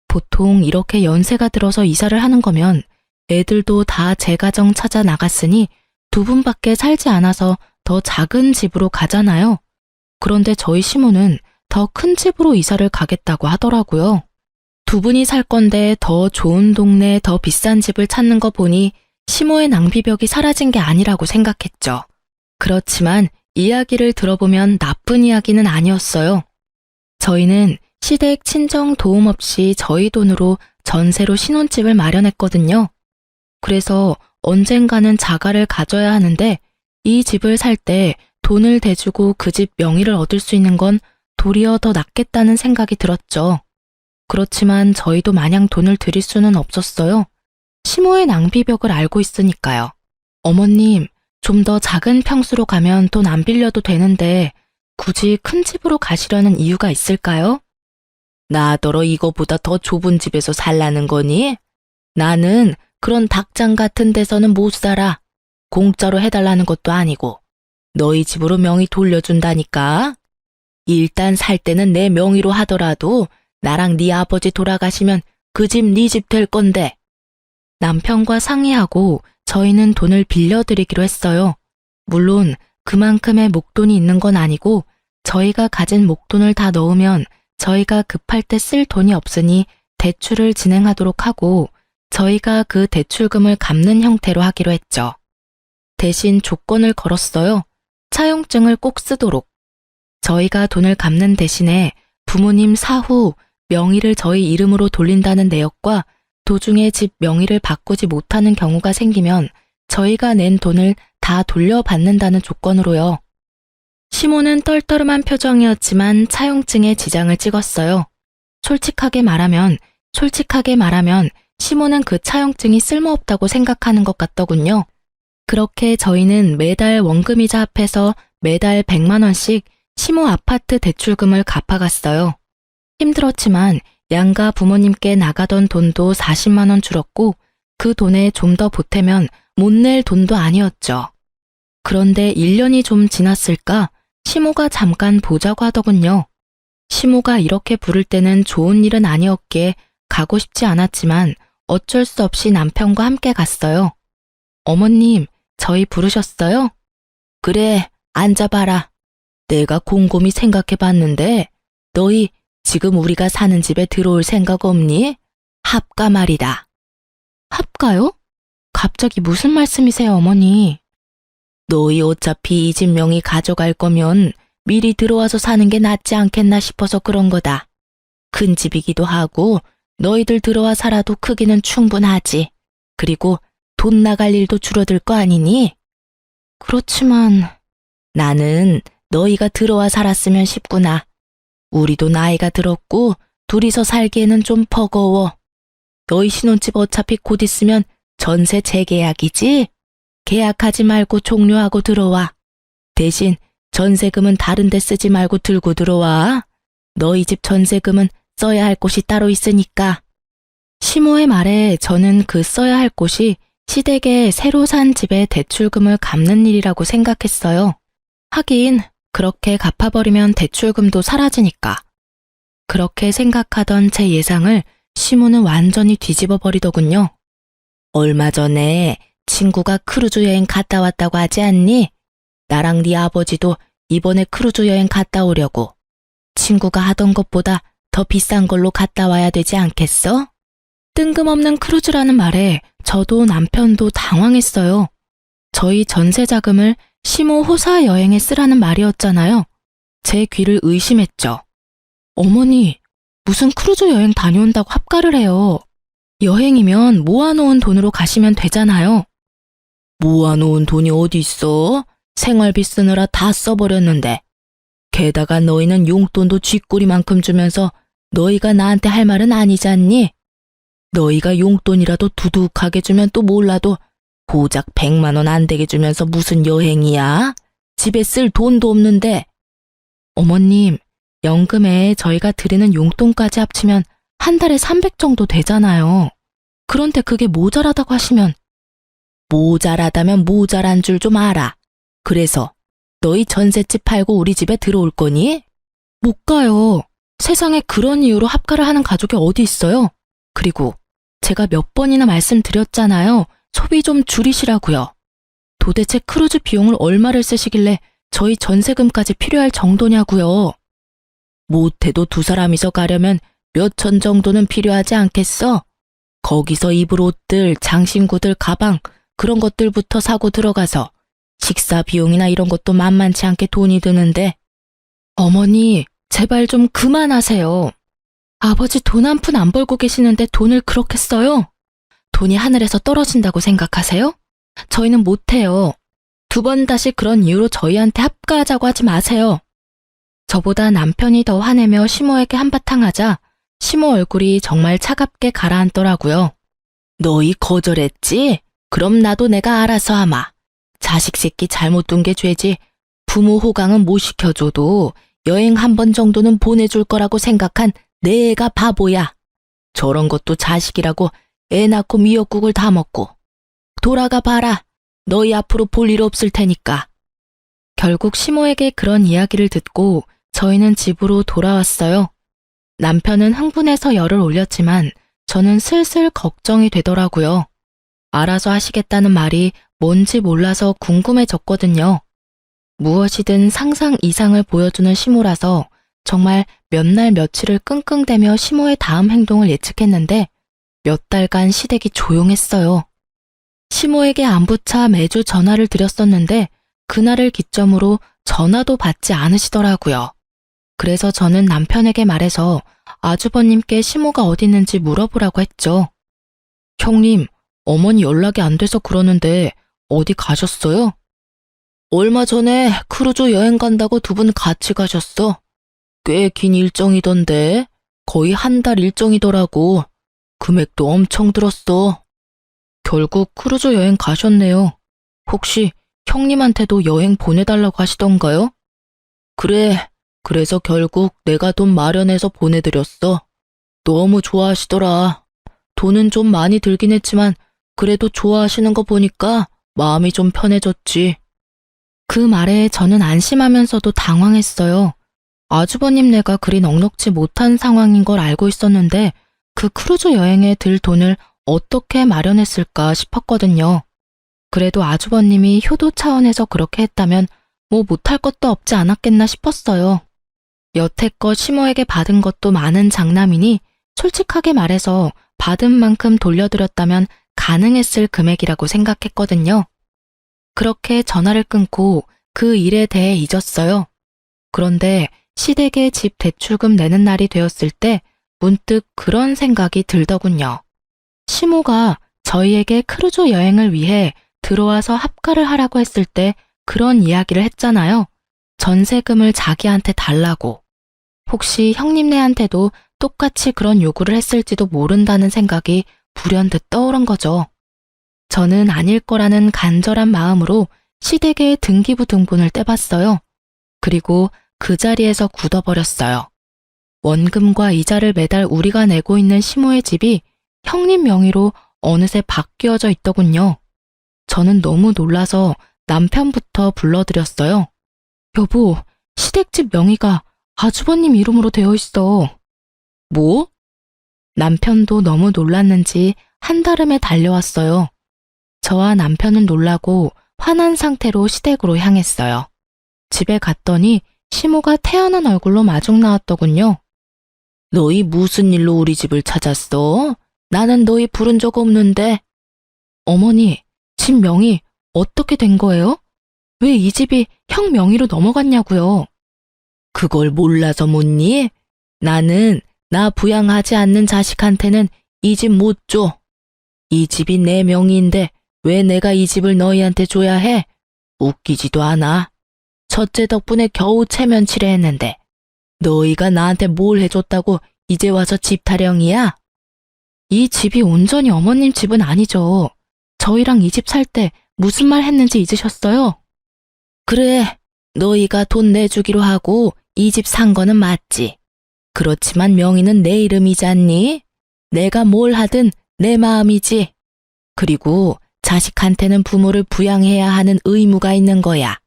보통 이렇게 연세가 들어서 이사를 하는 거면 애들도 다 제 가정 찾아 나갔으니 두 분밖에 살지 않아서 더 작은 집으로 가잖아요. 그런데 저희 시모는 더 큰 집으로 이사를 가겠다고 하더라고요. 두 분이 살 건데 더 좋은 동네, 더 비싼 집을 찾는 거 보니 시모의 낭비벽이 사라진 게 아니라고 생각했죠. 그렇지만 이야기를 들어보면 나쁜 이야기는 아니었어요. 저희는 시댁 친정 도움 없이 저희 돈으로 전세로 신혼집을 마련했거든요. 그래서 언젠가는 자가를 가져야 하는데 이 집을 살 때 돈을 대주고 그 집 명의를 얻을 수 있는 건 도리어 더 낫겠다는 생각이 들었죠. 그렇지만 저희도 마냥 돈을 드릴 수는 없었어요. 시모의 낭비벽을 알고 있으니까요. 어머님, 좀 더 작은 평수로 가면 돈 안 빌려도 되는데 굳이 큰 집으로 가시려는 이유가 있을까요? 나더러 이거보다 더 좁은 집에서 살라는 거니? 나는 그런 닭장 같은 데서는 못 살아. 공짜로 해달라는 것도 아니고 너희 집으로 명의 돌려준다니까. 일단 살 때는 내 명의로 하더라도 나랑 네 아버지 돌아가시면 그 집 네 집 될 건데. 남편과 상의하고 저희는 돈을 빌려드리기로 했어요. 물론 그만큼의 목돈이 있는 건 아니고 저희가 가진 목돈을 다 넣으면 저희가 급할 때 쓸 돈이 없으니 대출을 진행하도록 하고 저희가 그 대출금을 갚는 형태로 하기로 했죠. 대신 조건을 걸었어요. 차용증을 꼭 쓰도록. 저희가 돈을 갚는 대신에 부모님 사후 명의를 저희 이름으로 돌린다는 내역과 도중에 집 명의를 바꾸지 못하는 경우가 생기면 저희가 낸 돈을 다 돌려받는다는 조건으로요. 시모는 떨떠름한 표정이었지만 차용증에 지장을 찍었어요. 솔직하게 말하면 시모는 그 차용증이 쓸모없다고 생각하는 것 같더군요. 그렇게 저희는 매달 원금이자 합해서 매달 100만 원씩 시모 아파트 대출금을 갚아갔어요. 힘들었지만 양가 부모님께 나가던 돈도 40만 원 줄었고 그 돈에 좀 더 보태면 못 낼 돈도 아니었죠. 그런데 1년이 좀 지났을까 시모가 잠깐 보자고 하더군요. 시모가 이렇게 부를 때는 좋은 일은 아니었기에 가고 싶지 않았지만 어쩔 수 없이 남편과 함께 갔어요. 어머님, 저희 부르셨어요? 그래, 앉아봐라. 내가 곰곰이 생각해봤는데 너희 지금 우리가 사는 집에 들어올 생각 없니? 합가 말이다. 합가요? 갑자기 무슨 말씀이세요, 어머니? 너희 어차피 이 집 명의 가져갈 거면 미리 들어와서 사는 게 낫지 않겠나 싶어서 그런 거다. 큰 집이기도 하고 너희들 들어와 살아도 크기는 충분하지. 그리고 돈 나갈 일도 줄어들 거 아니니? 그렇지만 나는 너희가 들어와 살았으면 싶구나. 우리도 나이가 들었고 둘이서 살기에는 좀 버거워. 너희 신혼집 어차피 곧 있으면 전세 재계약이지? 계약하지 말고 종료하고 들어와. 대신 전세금은 다른 데 쓰지 말고 들고 들어와. 너희 집 전세금은 써야 할 곳이 따로 있으니까. 시모의 말에 저는 그 써야 할 곳이 시댁에 새로 산 집의 대출금을 갚는 일이라고 생각했어요. 하긴 그렇게 갚아버리면 대출금도 사라지니까. 그렇게 생각하던 제 예상을 시모는 완전히 뒤집어 버리더군요. 얼마 전에 친구가 크루즈 여행 갔다 왔다고 하지 않니? 나랑 네 아버지도 이번에 크루즈 여행 갔다 오려고. 친구가 하던 것보다 더 비싼 걸로 갔다 와야 되지 않겠어? 뜬금없는 크루즈라는 말에 저도 남편도 당황했어요. 저희 전세 자금을 시모 호사 여행에 쓰라는 말이었잖아요. 제 귀를 의심했죠. 어머니, 무슨 크루즈 여행 다녀온다고 합가를 해요. 여행이면 모아놓은 돈으로 가시면 되잖아요. 모아놓은 돈이 어디 있어? 생활비 쓰느라 다 써버렸는데. 게다가 너희는 용돈도 쥐꼬리만큼 주면서 너희가 나한테 할 말은 아니잖니? 너희가 용돈이라도 두둑하게 주면 또 몰라도 고작 100만 원 안 되게 주면서 무슨 여행이야? 집에 쓸 돈도 없는데. 어머님, 연금에 저희가 드리는 용돈까지 합치면 한 달에 300 정도 되잖아요. 그런데 그게 모자라다고 하시면. 모자라다면 모자란 줄 좀 알아. 그래서 너희 전셋집 팔고 우리 집에 들어올 거니? 못 가요. 세상에 그런 이유로 합가를 하는 가족이 어디 있어요? 그리고 제가 몇 번이나 말씀드렸잖아요. 소비 좀 줄이시라고요. 도대체 크루즈 비용을 얼마를 쓰시길래 저희 전세금까지 필요할 정도냐고요. 못해도 두 사람이서 가려면 몇 천 정도는 필요하지 않겠어? 거기서 입을 옷들, 장신구들, 가방 그런 것들부터 사고 들어가서 식사 비용이나 이런 것도 만만치 않게 돈이 드는데. 어머니, 제발 좀 그만하세요. 아버지 돈 한 푼 안 벌고 계시는데 돈을 그렇게 써요? 돈이 하늘에서 떨어진다고 생각하세요? 저희는 못해요. 2번 다시 그런 이유로 저희한테 합가하자고 하지 마세요. 저보다 남편이 더 화내며 시모에게 한바탕 하자 시모 얼굴이 정말 차갑게 가라앉더라고요. 너희 거절했지? 그럼 나도 내가 알아서 하마. 자식 새끼 잘못 둔 게 죄지. 부모 호강은 못 시켜줘도 여행 한 번 정도는 보내줄 거라고 생각한 내 애가 바보야. 저런 것도 자식이라고 애 낳고 미역국을 다 먹고. 돌아가 봐라. 너희 앞으로 볼 일 없을 테니까. 결국 시모에게 그런 이야기를 듣고 저희는 집으로 돌아왔어요. 남편은 흥분해서 열을 올렸지만 저는 슬슬 걱정이 되더라고요. 알아서 하시겠다는 말이 뭔지 몰라서 궁금해졌거든요. 무엇이든 상상 이상을 보여주는 시모라서 정말 몇 날 며칠을 끙끙대며 시모의 다음 행동을 예측했는데 몇 달간 시댁이 조용했어요. 시모에게 안부차 매주 전화를 드렸었는데 그날을 기점으로 전화도 받지 않으시더라고요. 그래서 저는 남편에게 말해서 아주버님께 시모가 어디 있는지 물어보라고 했죠. 형님, 어머니 연락이 안 돼서 그러는데 어디 가셨어요? 얼마 전에 크루즈 여행 간다고 2분 같이 가셨어. 꽤 긴 일정이던데 거의 한 달 일정이더라고. 금액도 엄청 들었어. 결국 크루즈 여행 가셨네요. 혹시 형님한테도 여행 보내달라고 하시던가요? 그래, 그래서 결국 내가 돈 마련해서 보내드렸어. 너무 좋아하시더라. 돈은 좀 많이 들긴 했지만 그래도 좋아하시는 거 보니까 마음이 좀 편해졌지. 그 말에 저는 안심하면서도 당황했어요. 아주버님 네가 그리 넉넉지 못한 상황인 걸 알고 있었는데 그 크루즈 여행에 들 돈을 어떻게 마련했을까 싶었거든요. 그래도 아주버님이 효도 차원에서 그렇게 했다면 뭐 못할 것도 없지 않았겠나 싶었어요. 여태껏 시모에게 받은 것도 많은 장남이니 솔직하게 말해서 받은 만큼 돌려드렸다면 가능했을 금액이라고 생각했거든요. 그렇게 전화를 끊고 그 일에 대해 잊었어요. 그런데 시댁에 집 대출금 내는 날이 되었을 때 문득 그런 생각이 들더군요. 시모가 저희에게 크루즈 여행을 위해 들어와서 합가를 하라고 했을 때 그런 이야기를 했잖아요. 전세금을 자기한테 달라고. 혹시 형님네한테도 똑같이 그런 요구를 했을지도 모른다는 생각이 불현듯 떠오른 거죠. 저는 아닐 거라는 간절한 마음으로 시댁의 등기부 등본을 떼봤어요. 그리고 그 자리에서 굳어버렸어요. 원금과 이자를 매달 우리가 내고 있는 시모의 집이 형님 명의로 어느새 바뀌어져 있더군요. 저는 너무 놀라서 남편부터 불러드렸어요. 여보, 시댁집 명의가 아주버님 이름으로 되어 있어. 뭐? 남편도 너무 놀랐는지 한달음에 달려왔어요. 저와 남편은 놀라고 화난 상태로 시댁으로 향했어요. 집에 갔더니 시모가 태연한 얼굴로 마중 나왔더군요. 너희 무슨 일로 우리 집을 찾았어? 나는 너희 부른 적 없는데. 어머니, 집 명의 어떻게 된 거예요? 왜 이 집이 형 명의로 넘어갔냐고요? 그걸 몰라서 묻니? 나는 나 부양하지 않는 자식한테는 이 집 못 줘. 이 집이 내 명의인데 왜 내가 이 집을 너희한테 줘야 해? 웃기지도 않아. 첫째 덕분에 겨우 체면치레 했는데 너희가 나한테 뭘 해줬다고 이제 와서 집 타령이야? 이 집이 온전히 어머님 집은 아니죠. 저희랑 이 집 살 때 무슨 말 했는지 잊으셨어요? 그래, 너희가 돈 내주기로 하고 이 집 산 거는 맞지. 그렇지만 명의는 내 이름이잖니? 내가 뭘 하든 내 마음이지. 그리고 자식한테는 부모를 부양해야 하는 의무가 있는 거야.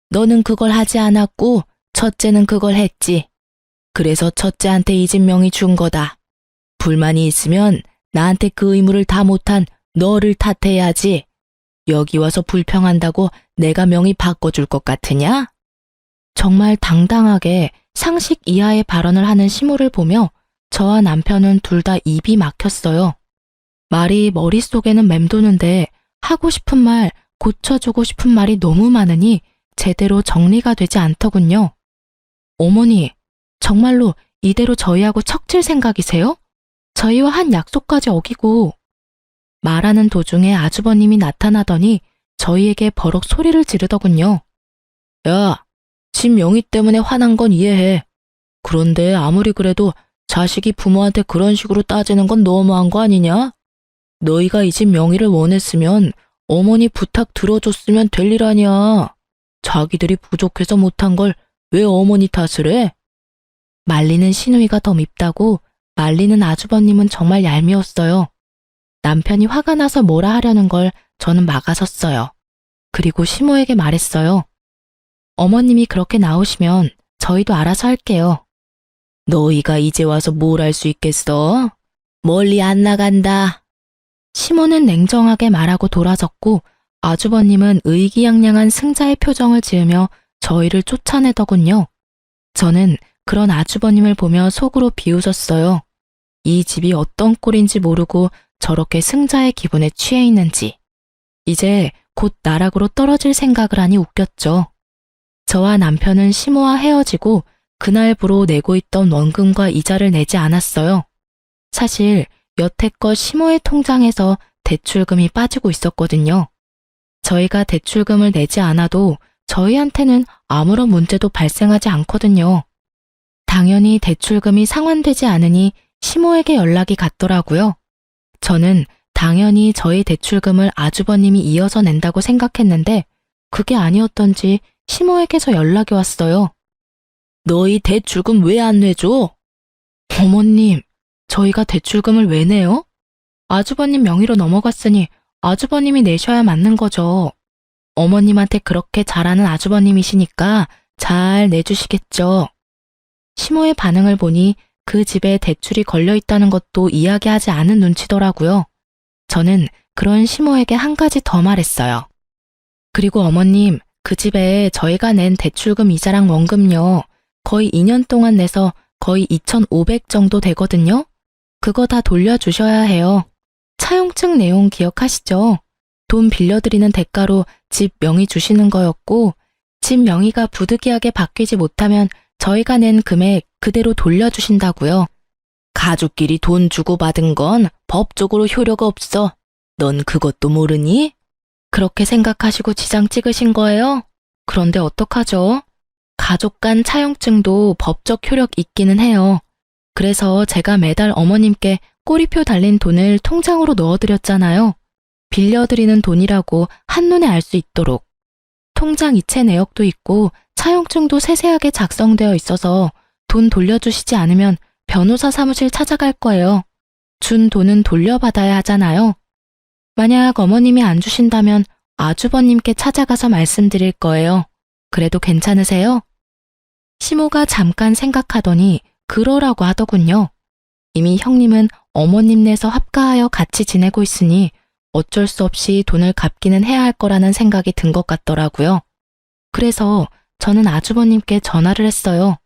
너는 그걸 하지 않았고 첫째는 그걸 했지. 그래서 첫째한테 이 집 명의 준 거다. 불만이 있으면 나한테 그 의무를 다 못한 너를 탓해야지. 여기 와서 불평한다고 내가 명의 바꿔줄 것 같으냐? 정말 당당하게 상식 이하의 발언을 하는 시모를 보며 저와 남편은 둘 다 입이 막혔어요. 말이 머릿속에는 맴도는데 하고 싶은 말, 고쳐주고 싶은 말이 너무 많으니 제대로 정리가 되지 않더군요. 어머니, 정말로 이대로 저희하고 척질 생각이세요? 저희와 한 약속까지 어기고. 말하는 도중에 아주버님이 나타나더니 저희에게 버럭 소리를 지르더군요. 야, 집 명의 때문에 화난 건 이해해. 그런데 아무리 그래도 자식이 부모한테 그런 식으로 따지는 건 너무한 거 아니냐? 너희가 이 집 명의를 원했으면 어머니 부탁 들어줬으면 될 일 아니야. 자기들이 부족해서 못한 걸 왜 어머니 탓을 해? 말리는 시누이가 더 밉다고 말리는 아주버님은 정말 얄미웠어요. 남편이 화가 나서 뭐라 하려는 걸 저는 막아섰어요. 그리고 시모에게 말했어요. 어머님이 그렇게 나오시면 저희도 알아서 할게요. 너희가 이제 와서 뭘 할 수 있겠어? 멀리 안 나간다. 시모는 냉정하게 말하고 돌아섰고 아주버님은 의기양양한 승자의 표정을 지으며 저희를 쫓아내더군요. 저는 그런 아주버님을 보며 속으로 비웃었어요. 이 집이 어떤 꼴인지 모르고 저렇게 승자의 기분에 취해 있는지. 이제 곧 나락으로 떨어질 생각을 하니 웃겼죠. 저와 남편은 시모와 헤어지고 그날부로 내고 있던 원금과 이자를 내지 않았어요. 사실 여태껏 시모의 통장에서 대출금이 빠지고 있었거든요. 저희가 대출금을 내지 않아도 저희한테는 아무런 문제도 발생하지 않거든요. 당연히 대출금이 상환되지 않으니 시모에게 연락이 갔더라고요. 저는 당연히 저희 대출금을 아주버님이 이어서 낸다고 생각했는데 그게 아니었던지 시모에게서 연락이 왔어요. 너희 대출금 왜 안 내줘? 어머님, 저희가 대출금을 왜 내요? 아주버님 명의로 넘어갔으니 아주버님이 내셔야 맞는 거죠. 어머님한테 그렇게 잘하는 아주버님이시니까 잘 내주시겠죠. 시모의 반응을 보니 그 집에 대출이 걸려 있다는 것도 이야기하지 않은 눈치더라고요. 저는 그런 시모에게 한 가지 더 말했어요. 그리고 어머님, 그 집에 저희가 낸 대출금 이자랑 원금요. 거의 2년 동안 내서 거의 2,500 정도 되거든요. 그거 다 돌려주셔야 해요. 차용증 내용 기억하시죠? 돈 빌려드리는 대가로 집 명의 주시는 거였고, 집 명의가 부득이하게 바뀌지 못하면 저희가 낸 금액 그대로 돌려주신다고요. 가족끼리 돈 주고받은 건 법적으로 효력가 없어. 넌 그것도 모르니? 그렇게 생각하시고 지장 찍으신 거예요? 그런데 어떡하죠? 가족 간 차용증도 법적 효력 있기는 해요. 그래서 제가 매달 어머님께 꼬리표 달린 돈을 통장으로 넣어드렸잖아요. 빌려드리는 돈이라고 한눈에 알 수 있도록. 통장 이체 내역도 있고 차용증도 세세하게 작성되어 있어서 돈 돌려주시지 않으면 변호사 사무실 찾아갈 거예요. 준 돈은 돌려받아야 하잖아요. 만약 어머님이 안 주신다면 아주버님께 찾아가서 말씀드릴 거예요. 그래도 괜찮으세요? 시모가 잠깐 생각하더니 그러라고 하더군요. 이미 형님은 어머님네서 합가하여 같이 지내고 있으니 어쩔 수 없이 돈을 갚기는 해야 할 거라는 생각이 든 것 같더라고요. 그래서 저는 아주버님께 전화를 했어요.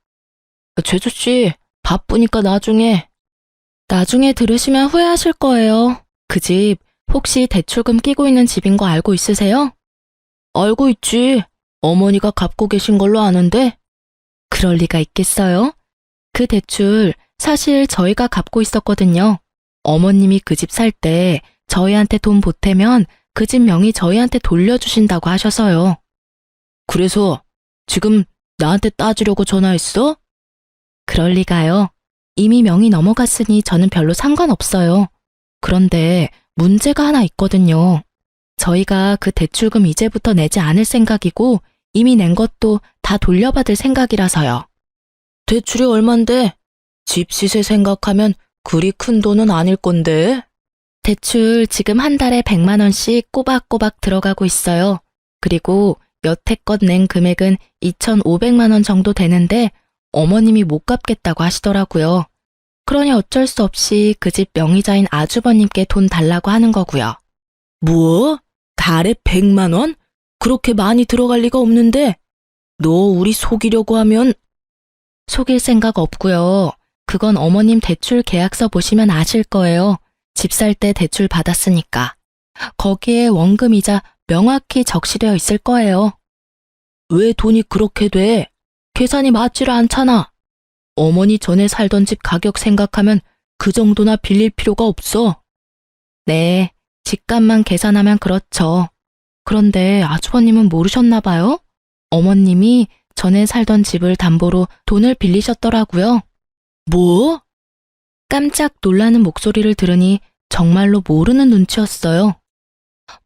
제주씨, 바쁘니까 나중에 들으시면 후회하실 거예요. 그 집 혹시 대출금 끼고 있는 집인 거 알고 있으세요? 알고 있지. 어머니가 갚고 계신 걸로 아는데. 그럴 리가 있겠어요? 그 대출 사실 저희가 갚고 있었거든요. 어머님이 그 집 살 때 저희한테 돈 보태면 그 집 명의 저희한테 돌려주신다고 하셔서요. 그래서 지금 나한테 따지려고 전화했어? 그럴 리가요. 이미 명의 넘어갔으니 저는 별로 상관없어요. 그런데 문제가 하나 있거든요. 저희가 그 대출금 이제부터 내지 않을 생각이고 이미 낸 것도 다 돌려받을 생각이라서요. 대출이 얼만데? 집 시세 생각하면 그리 큰 돈은 아닐 건데. 대출 지금 한 달에 100만 원씩 꼬박꼬박 들어가고 있어요. 그리고 여태껏 낸 금액은 2,500만 원 정도 되는데 어머님이 못 갚겠다고 하시더라고요. 그러니 어쩔 수 없이 그 집 명의자인 아주버님께 돈 달라고 하는 거고요. 뭐? 달에 100만 원? 그렇게 많이 들어갈 리가 없는데. 너 우리 속이려고 하면. 속일 생각 없고요. 그건 어머님 대출 계약서 보시면 아실 거예요. 집 살 때 대출 받았으니까. 거기에 원금이자 명확히 적시되어 있을 거예요. 왜 돈이 그렇게 돼? 계산이 맞지를 않잖아. 어머니 전에 살던 집 가격 생각하면 그 정도나 빌릴 필요가 없어. 네, 집값만 계산하면 그렇죠. 그런데 아주버님은 모르셨나 봐요? 어머님이 전에 살던 집을 담보로 돈을 빌리셨더라고요. 뭐? 깜짝 놀라는 목소리를 들으니 정말로 모르는 눈치였어요.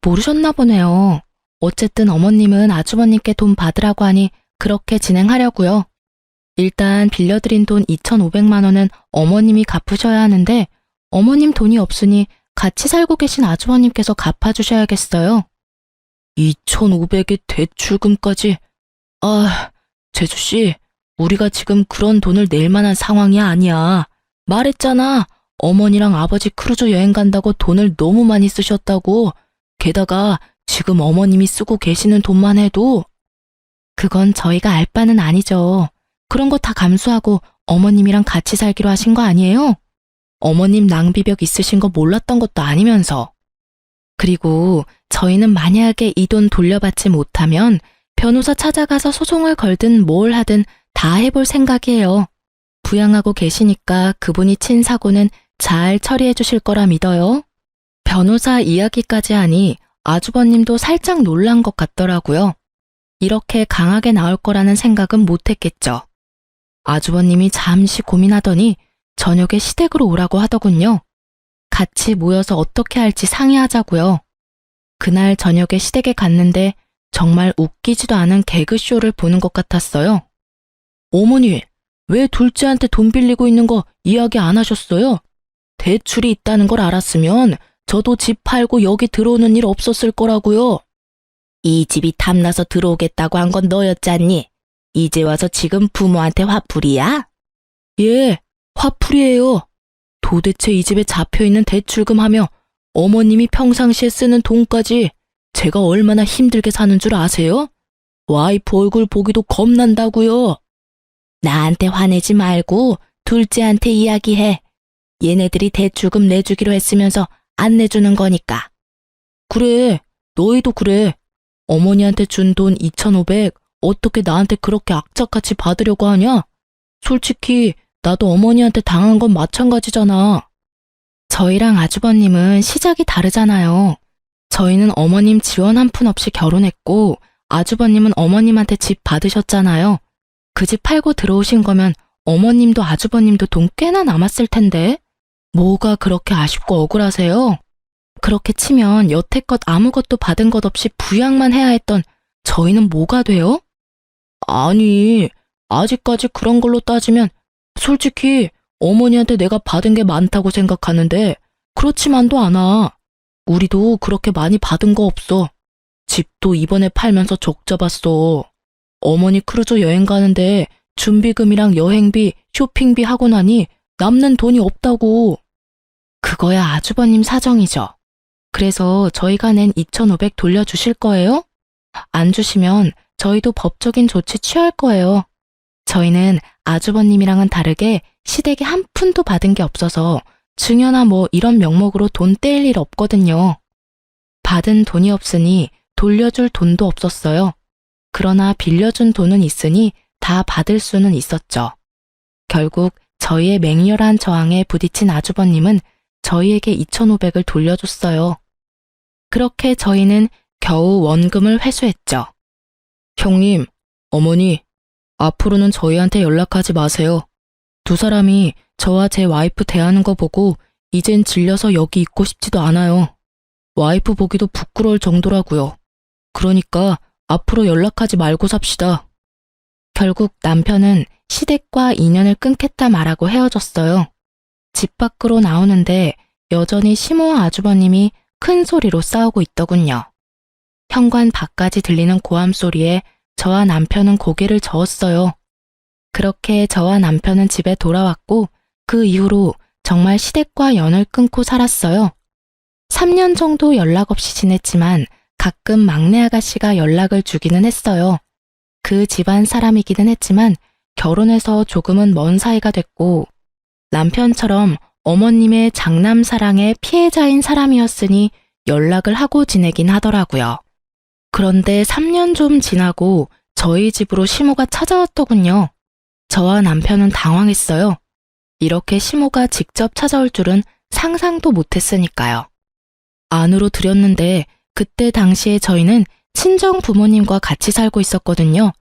모르셨나 보네요. 어쨌든 어머님은 아주버님께 돈 받으라고 하니 그렇게 진행하려고요. 일단 빌려드린 돈 2,500만 원은 어머님이 갚으셔야 하는데 어머님 돈이 없으니 같이 살고 계신 아주버님께서 갚아주셔야겠어요. 2,500의 대출금까지. 아, 제주씨, 우리가 지금 그런 돈을 낼 만한 상황이 아니야. 말했잖아. 어머니랑 아버지 크루즈 여행 간다고 돈을 너무 많이 쓰셨다고. 게다가 지금 어머님이 쓰고 계시는 돈만 해도. 그건 저희가 알 바는 아니죠. 그런 거 다 감수하고 어머님이랑 같이 살기로 하신 거 아니에요? 어머님 낭비벽 있으신 거 몰랐던 것도 아니면서. 그리고 저희는 만약에 이 돈 돌려받지 못하면 변호사 찾아가서 소송을 걸든 뭘 하든 다 해볼 생각이에요. 부양하고 계시니까 그분이 친 사고는 잘 처리해 주실 거라 믿어요. 변호사 이야기까지 하니 아주버님도 살짝 놀란 것 같더라고요. 이렇게 강하게 나올 거라는 생각은 못했겠죠. 아주버님이 잠시 고민하더니 저녁에 시댁으로 오라고 하더군요. 같이 모여서 어떻게 할지 상의하자고요. 그날 저녁에 시댁에 갔는데 정말 웃기지도 않은 개그쇼를 보는 것 같았어요. 어머니, 왜 둘째한테 돈 빌리고 있는 거 이야기 안 하셨어요? 대출이 있다는 걸 알았으면 저도 집 팔고 여기 들어오는 일 없었을 거라고요. 이 집이 탐나서 들어오겠다고 한 건 너였잖니? 이제 와서 지금 부모한테 화풀이야? 예, 화풀이에요. 도대체 이 집에 잡혀있는 대출금 하며 어머님이 평상시에 쓰는 돈까지 제가 얼마나 힘들게 사는 줄 아세요? 와이프 얼굴 보기도 겁난다고요. 나한테 화내지 말고 둘째한테 이야기해. 얘네들이 대출금 내주기로 했으면서 안 내주는 거니까. 그래, 너희도 그래. 어머니한테 준 돈 2,500 어떻게 나한테 그렇게 악착같이 받으려고 하냐? 솔직히 나도 어머니한테 당한 건 마찬가지잖아. 저희랑 아주버님은 시작이 다르잖아요. 저희는 어머님 지원 한 푼 없이 결혼했고 아주버님은 어머님한테 집 받으셨잖아요. 그 집 팔고 들어오신 거면 어머님도 아주버님도 돈 꽤나 남았을 텐데 뭐가 그렇게 아쉽고 억울하세요? 그렇게 치면 여태껏 아무것도 받은 것 없이 부양만 해야 했던 저희는 뭐가 돼요? 아니, 아직까지 그런 걸로 따지면 솔직히 어머니한테 내가 받은 게 많다고 생각하는데 그렇지만도 않아. 우리도 그렇게 많이 받은 거 없어. 집도 이번에 팔면서 적자 봤어. 어머니 크루즈 여행 가는데 준비금이랑 여행비, 쇼핑비 하고 나니 남는 돈이 없다고. 그거야 아주버님 사정이죠. 그래서 저희가 낸 2,500 돌려주실 거예요? 안 주시면 저희도 법적인 조치 취할 거예요. 저희는 아주버님이랑은 다르게 시댁에 한 푼도 받은 게 없어서 증여나 뭐 이런 명목으로 돈 떼일 일 없거든요. 받은 돈이 없으니 돌려줄 돈도 없었어요. 그러나 빌려준 돈은 있으니 다 받을 수는 있었죠. 결국 저희의 맹렬한 저항에 부딪힌 아주버님은 저희에게 2,500을 돌려줬어요. 그렇게 저희는 겨우 원금을 회수했죠. 형님, 어머니, 앞으로는 저희한테 연락하지 마세요. 두 사람이 저와 제 와이프 대하는 거 보고 이젠 질려서 여기 있고 싶지도 않아요. 와이프 보기도 부끄러울 정도라고요. 그러니까 앞으로 연락하지 말고 삽시다. 결국 남편은 시댁과 인연을 끊겠다 말하고 헤어졌어요. 집 밖으로 나오는데 여전히 시모와 아주버님이 큰 소리로 싸우고 있더군요. 현관 밖까지 들리는 고함 소리에 저와 남편은 고개를 저었어요. 그렇게 저와 남편은 집에 돌아왔고 그 이후로 정말 시댁과 연을 끊고 살았어요. 3년 정도 연락 없이 지냈지만 가끔 막내 아가씨가 연락을 주기는 했어요. 그 집안 사람이기는 했지만 결혼해서 조금은 먼 사이가 됐고 남편처럼 어머님의 장남 사랑의 피해자인 사람이었으니 연락을 하고 지내긴 하더라고요. 그런데 3년 좀 지나고 저희 집으로 시모가 찾아왔더군요. 저와 남편은 당황했어요. 이렇게 시모가 직접 찾아올 줄은 상상도 못했으니까요. 안으로 들였는데 그때 당시에 저희는 친정 부모님과 같이 살고 있었거든요.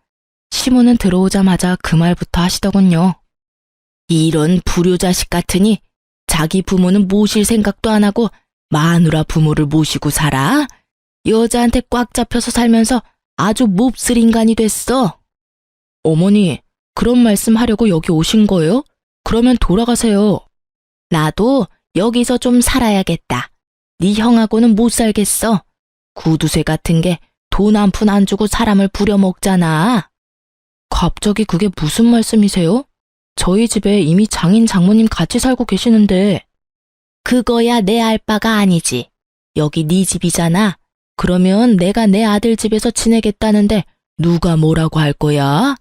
시모는 들어오자마자 그 말부터 하시더군요. 이런 불효자식 같으니 자기 부모는 모실 생각도 안 하고 마누라 부모를 모시고 살아? 여자한테 꽉 잡혀서 살면서 아주 몹쓸 인간이 됐어. 어머니, 그런 말씀 하려고 여기 오신 거예요? 그러면 돌아가세요. 나도 여기서 좀 살아야겠다. 네 형하고는 못 살겠어. 구두쇠 같은 게 돈 한 푼 안 주고 사람을 부려먹잖아. 갑자기 그게 무슨 말씀이세요? 저희 집에 이미 장인 장모님 같이 살고 계시는데. 그거야 내 알 바가 아니지. 여기 네 집이잖아. 그러면 내가 내 아들 집에서 지내겠다는데 누가 뭐라고 할 거야?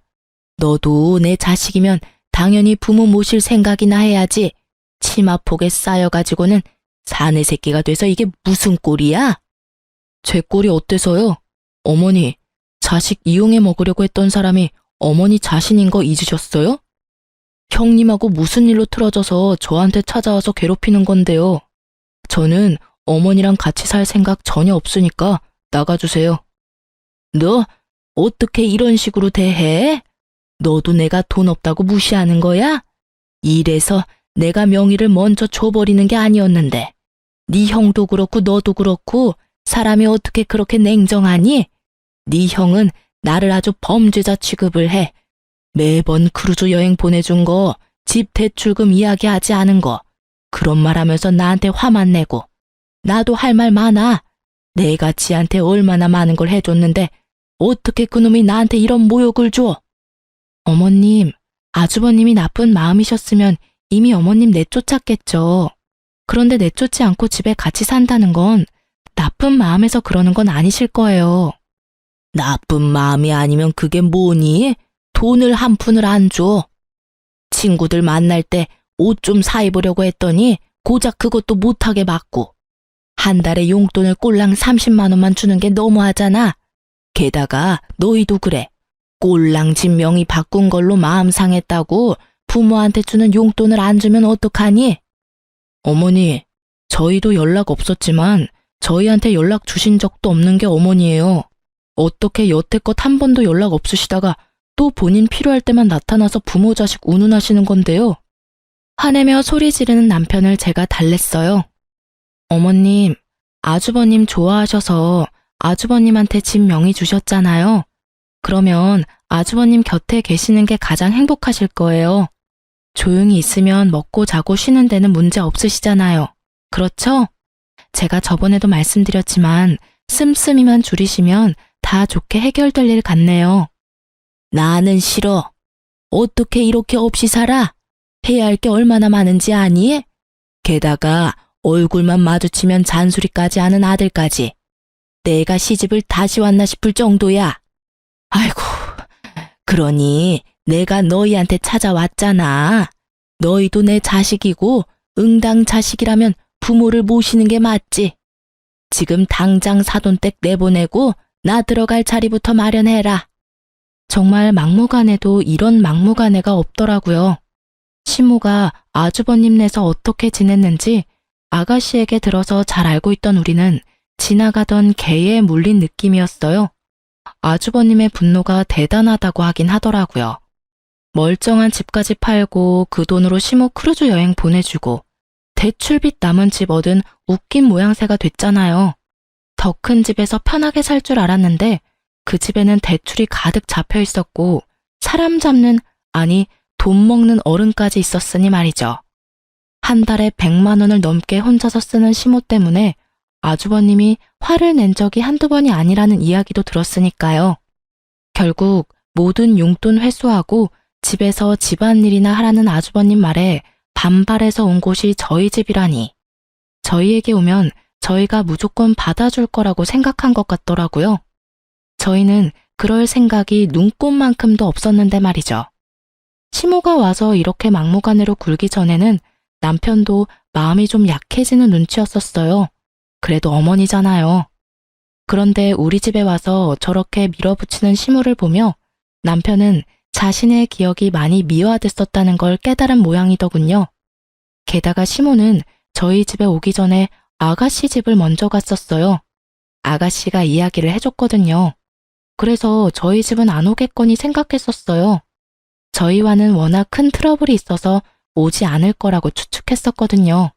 너도 내 자식이면 당연히 부모 모실 생각이나 해야지. 치마폭에 쌓여가지고는 사내 새끼가 돼서 이게 무슨 꼴이야? 제 꼴이 어때서요? 어머니, 자식 이용해 먹으려고 했던 사람이 어머니 자신인 거 잊으셨어요? 형님하고 무슨 일로 틀어져서 저한테 찾아와서 괴롭히는 건데요. 저는 어머니랑 같이 살 생각 전혀 없으니까 나가주세요. 너 어떻게 이런 식으로 대해? 너도 내가 돈 없다고 무시하는 거야? 이래서 내가 명의를 먼저 줘버리는 게 아니었는데 네 형도 그렇고 너도 그렇고 사람이 어떻게 그렇게 냉정하니? 네 형은 나를 아주 범죄자 취급을 해. 매번 크루즈 여행 보내준 거, 집 대출금 이야기하지 않은 거, 그런 말 하면서 나한테 화만 내고. 나도 할 말 많아. 내가 지한테 얼마나 많은 걸 해줬는데 어떻게 그놈이 나한테 이런 모욕을 줘? 어머님, 아주버님이 나쁜 마음이셨으면 이미 어머님 내쫓았겠죠. 그런데 내쫓지 않고 집에 같이 산다는 건 나쁜 마음에서 그러는 건 아니실 거예요. 나쁜 마음이 아니면 그게 뭐니? 돈을 한 푼을 안 줘. 친구들 만날 때 옷 좀 사입으려고 했더니 고작 그것도 못하게 받고 한 달에 용돈을 꼴랑 30만 원만 주는 게 너무하잖아. 게다가 너희도 그래. 꼴랑 집 명의 바꾼 걸로 마음 상했다고 부모한테 주는 용돈을 안 주면 어떡하니? 어머니, 저희도 연락 없었지만 저희한테 연락 주신 적도 없는 게 어머니예요. 어떻게 여태껏 한 번도 연락 없으시다가 또 본인 필요할 때만 나타나서 부모 자식 운운하시는 건데요. 화내며 소리 지르는 남편을 제가 달랬어요. 어머님, 아주버님 좋아하셔서 아주버님한테 집 명의 주셨잖아요. 그러면 아주버님 곁에 계시는 게 가장 행복하실 거예요. 조용히 있으면 먹고 자고 쉬는 데는 문제 없으시잖아요. 그렇죠? 제가 저번에도 말씀드렸지만 씀씀이만 줄이시면 다 좋게 해결될 일 같네요. 나는 싫어. 어떻게 이렇게 없이 살아? 해야 할 게 얼마나 많은지 아니? 게다가 얼굴만 마주치면 잔소리까지 하는 아들까지. 내가 시집을 다시 왔나 싶을 정도야. 아이고, 그러니 내가 너희한테 찾아왔잖아. 너희도 내 자식이고 응당 자식이라면 부모를 모시는 게 맞지. 지금 당장 사돈댁 내보내고 나 들어갈 자리부터 마련해라. 정말 막무가내도 이런 막무가내가 없더라고요. 시모가 아주버님네서 어떻게 지냈는지 아가씨에게 들어서 잘 알고 있던 우리는 지나가던 개에 물린 느낌이었어요. 아주버님의 분노가 대단하다고 하긴 하더라고요. 멀쩡한 집까지 팔고 그 돈으로 시모 크루즈 여행 보내주고 대출빚 남은 집 얻은 웃긴 모양새가 됐잖아요. 더 큰 집에서 편하게 살 줄 알았는데 그 집에는 대출이 가득 잡혀 있었고 사람 잡는, 아니 돈 먹는 어른까지 있었으니 말이죠. 한 달에 100만 원을 넘게 혼자서 쓰는 시모 때문에 아주버님이 화를 낸 적이 한두 번이 아니라는 이야기도 들었으니까요. 결국 모든 용돈 회수하고 집에서 집안일이나 하라는 아주버님 말에 반발해서 온 곳이 저희 집이라니. 저희에게 오면 저희가 무조건 받아줄 거라고 생각한 것 같더라고요. 저희는 그럴 생각이 눈꼽만큼도 없었는데 말이죠. 시모가 와서 이렇게 막무가내로 굴기 전에는 남편도 마음이 좀 약해지는 눈치였었어요. 그래도 어머니잖아요. 그런데 우리 집에 와서 저렇게 밀어붙이는 시모를 보며 남편은 자신의 기억이 많이 미화됐었다는 걸 깨달은 모양이더군요. 게다가 시모는 저희 집에 오기 전에 아가씨 집을 먼저 갔었어요. 아가씨가 이야기를 해줬거든요. 그래서 저희 집은 안 오겠거니 생각했었어요. 저희와는 워낙 큰 트러블이 있어서 오지 않을 거라고 추측했었거든요.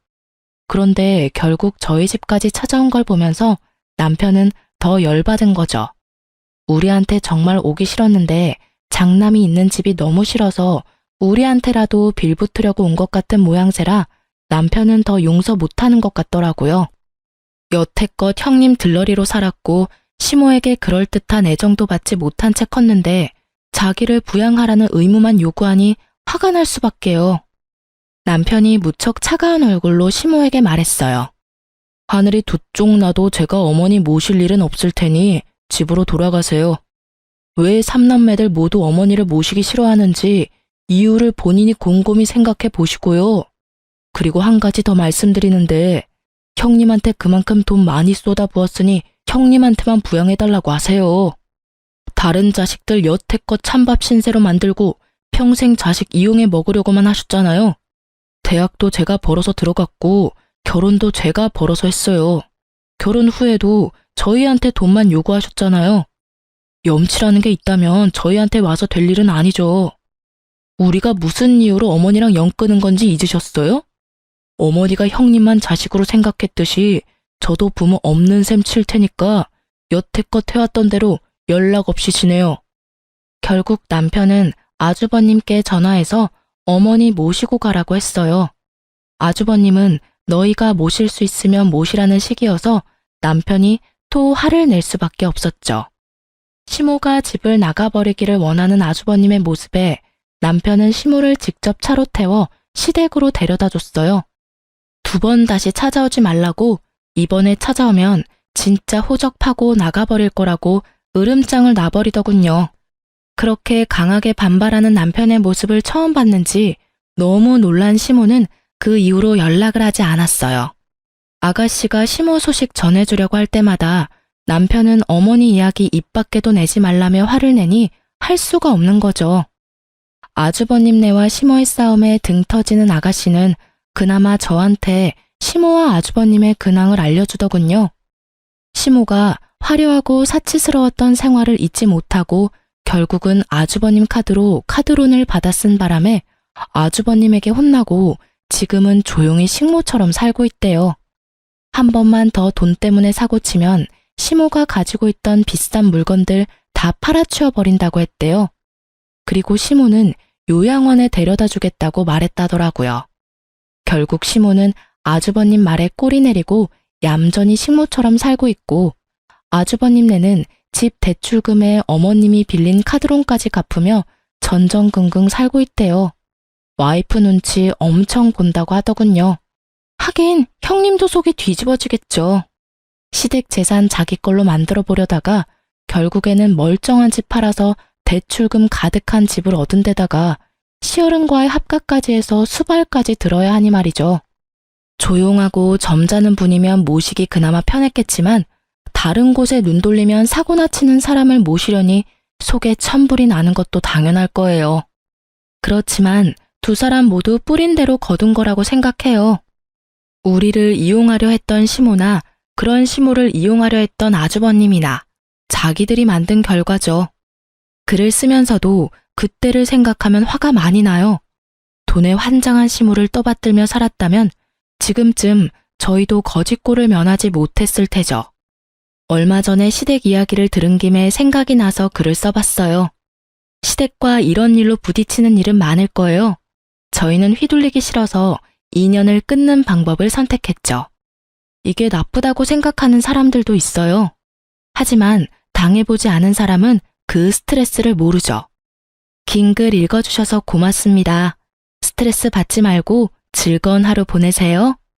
그런데 결국 저희 집까지 찾아온 걸 보면서 남편은 더 열받은 거죠. 우리한테 정말 오기 싫었는데 장남이 있는 집이 너무 싫어서 우리한테라도 빌붙으려고 온 것 같은 모양새라 남편은 더 용서 못하는 것 같더라고요. 여태껏 형님 들러리로 살았고 시모에게 그럴듯한 애정도 받지 못한 채 컸는데 자기를 부양하라는 의무만 요구하니 화가 날 수밖에요. 남편이 무척 차가운 얼굴로 시모에게 말했어요. 하늘이 두 쪽 나도 제가 어머니 모실 일은 없을 테니 집으로 돌아가세요. 왜 삼남매들 모두 어머니를 모시기 싫어하는지 이유를 본인이 곰곰이 생각해 보시고요. 그리고 한 가지 더 말씀드리는데 형님한테 그만큼 돈 많이 쏟아부었으니 형님한테만 부양해달라고 하세요. 다른 자식들 여태껏 찬밥 신세로 만들고 평생 자식 이용해 먹으려고만 하셨잖아요. 대학도 제가 벌어서 들어갔고 결혼도 제가 벌어서 했어요. 결혼 후에도 저희한테 돈만 요구하셨잖아요. 염치라는 게 있다면 저희한테 와서 될 일은 아니죠. 우리가 무슨 이유로 어머니랑 연 끊은 건지 잊으셨어요? 어머니가 형님만 자식으로 생각했듯이 저도 부모 없는 셈 칠 테니까 여태껏 해왔던 대로 연락 없이 지내요. 결국 남편은 아주버님께 전화해서 어머니 모시고 가라고 했어요. 아주버님은 너희가 모실 수 있으면 모시라는 식이어서 남편이 또 화를 낼 수밖에 없었죠. 시모가 집을 나가버리기를 원하는 아주버님의 모습에 남편은 시모를 직접 차로 태워 시댁으로 데려다 줬어요. 2번 다시 찾아오지 말라고, 이번에 찾아오면 진짜 호적파고 나가버릴 거라고 으름장을 놔버리더군요. 그렇게 강하게 반발하는 남편의 모습을 처음 봤는지 너무 놀란 시모는 그 이후로 연락을 하지 않았어요. 아가씨가 시모 소식 전해주려고 할 때마다 남편은 어머니 이야기 입 밖에도 내지 말라며 화를 내니 할 수가 없는 거죠. 아주버님네와 시모의 싸움에 등 터지는 아가씨는 그나마 저한테 시모와 아주버님의 근황을 알려주더군요. 시모가 화려하고 사치스러웠던 생활을 잊지 못하고 결국은 아주버님 카드로 카드론을 받아 쓴 바람에 아주버님에게 혼나고 지금은 조용히 식모처럼 살고 있대요. 한 번만 더 돈 때문에 사고치면 시모가 가지고 있던 비싼 물건들 다 팔아치워 버린다고 했대요. 그리고 시모는 요양원에 데려다 주겠다고 말했다더라고요. 결국 시모는 아주버님 말에 꼬리 내리고 얌전히 식모처럼 살고 있고, 아주버님네는 집 대출금에 어머님이 빌린 카드론까지 갚으며 전전긍긍 살고 있대요. 와이프 눈치 엄청 본다고 하더군요. 하긴 형님도 속이 뒤집어지겠죠. 시댁 재산 자기 걸로 만들어 보려다가 결국에는 멀쩡한 집 팔아서 대출금 가득한 집을 얻은 데다가 시어른과의 합가까지 해서 수발까지 들어야 하니 말이죠. 조용하고 점잖은 분이면 모시기 그나마 편했겠지만 다른 곳에 눈 돌리면 사고나 치는 사람을 모시려니 속에 천불이 나는 것도 당연할 거예요. 그렇지만 2사람 모두 뿌린 대로 거둔 거라고 생각해요. 우리를 이용하려 했던 시모나 그런 시모를 이용하려 했던 아주버님이나 자기들이 만든 결과죠. 글을 쓰면서도 그때를 생각하면 화가 많이 나요. 돈에 환장한 시모를 떠받들며 살았다면 지금쯤 저희도 거짓골을 면하지 못했을 테죠. 얼마 전에 시댁 이야기를 들은 김에 생각이 나서 글을 써봤어요. 시댁과 이런 일로 부딪히는 일은 많을 거예요. 저희는 휘둘리기 싫어서 인연을 끊는 방법을 선택했죠. 이게 나쁘다고 생각하는 사람들도 있어요. 하지만 당해보지 않은 사람은 그 스트레스를 모르죠. 긴 글 읽어주셔서 고맙습니다. 스트레스 받지 말고 즐거운 하루 보내세요.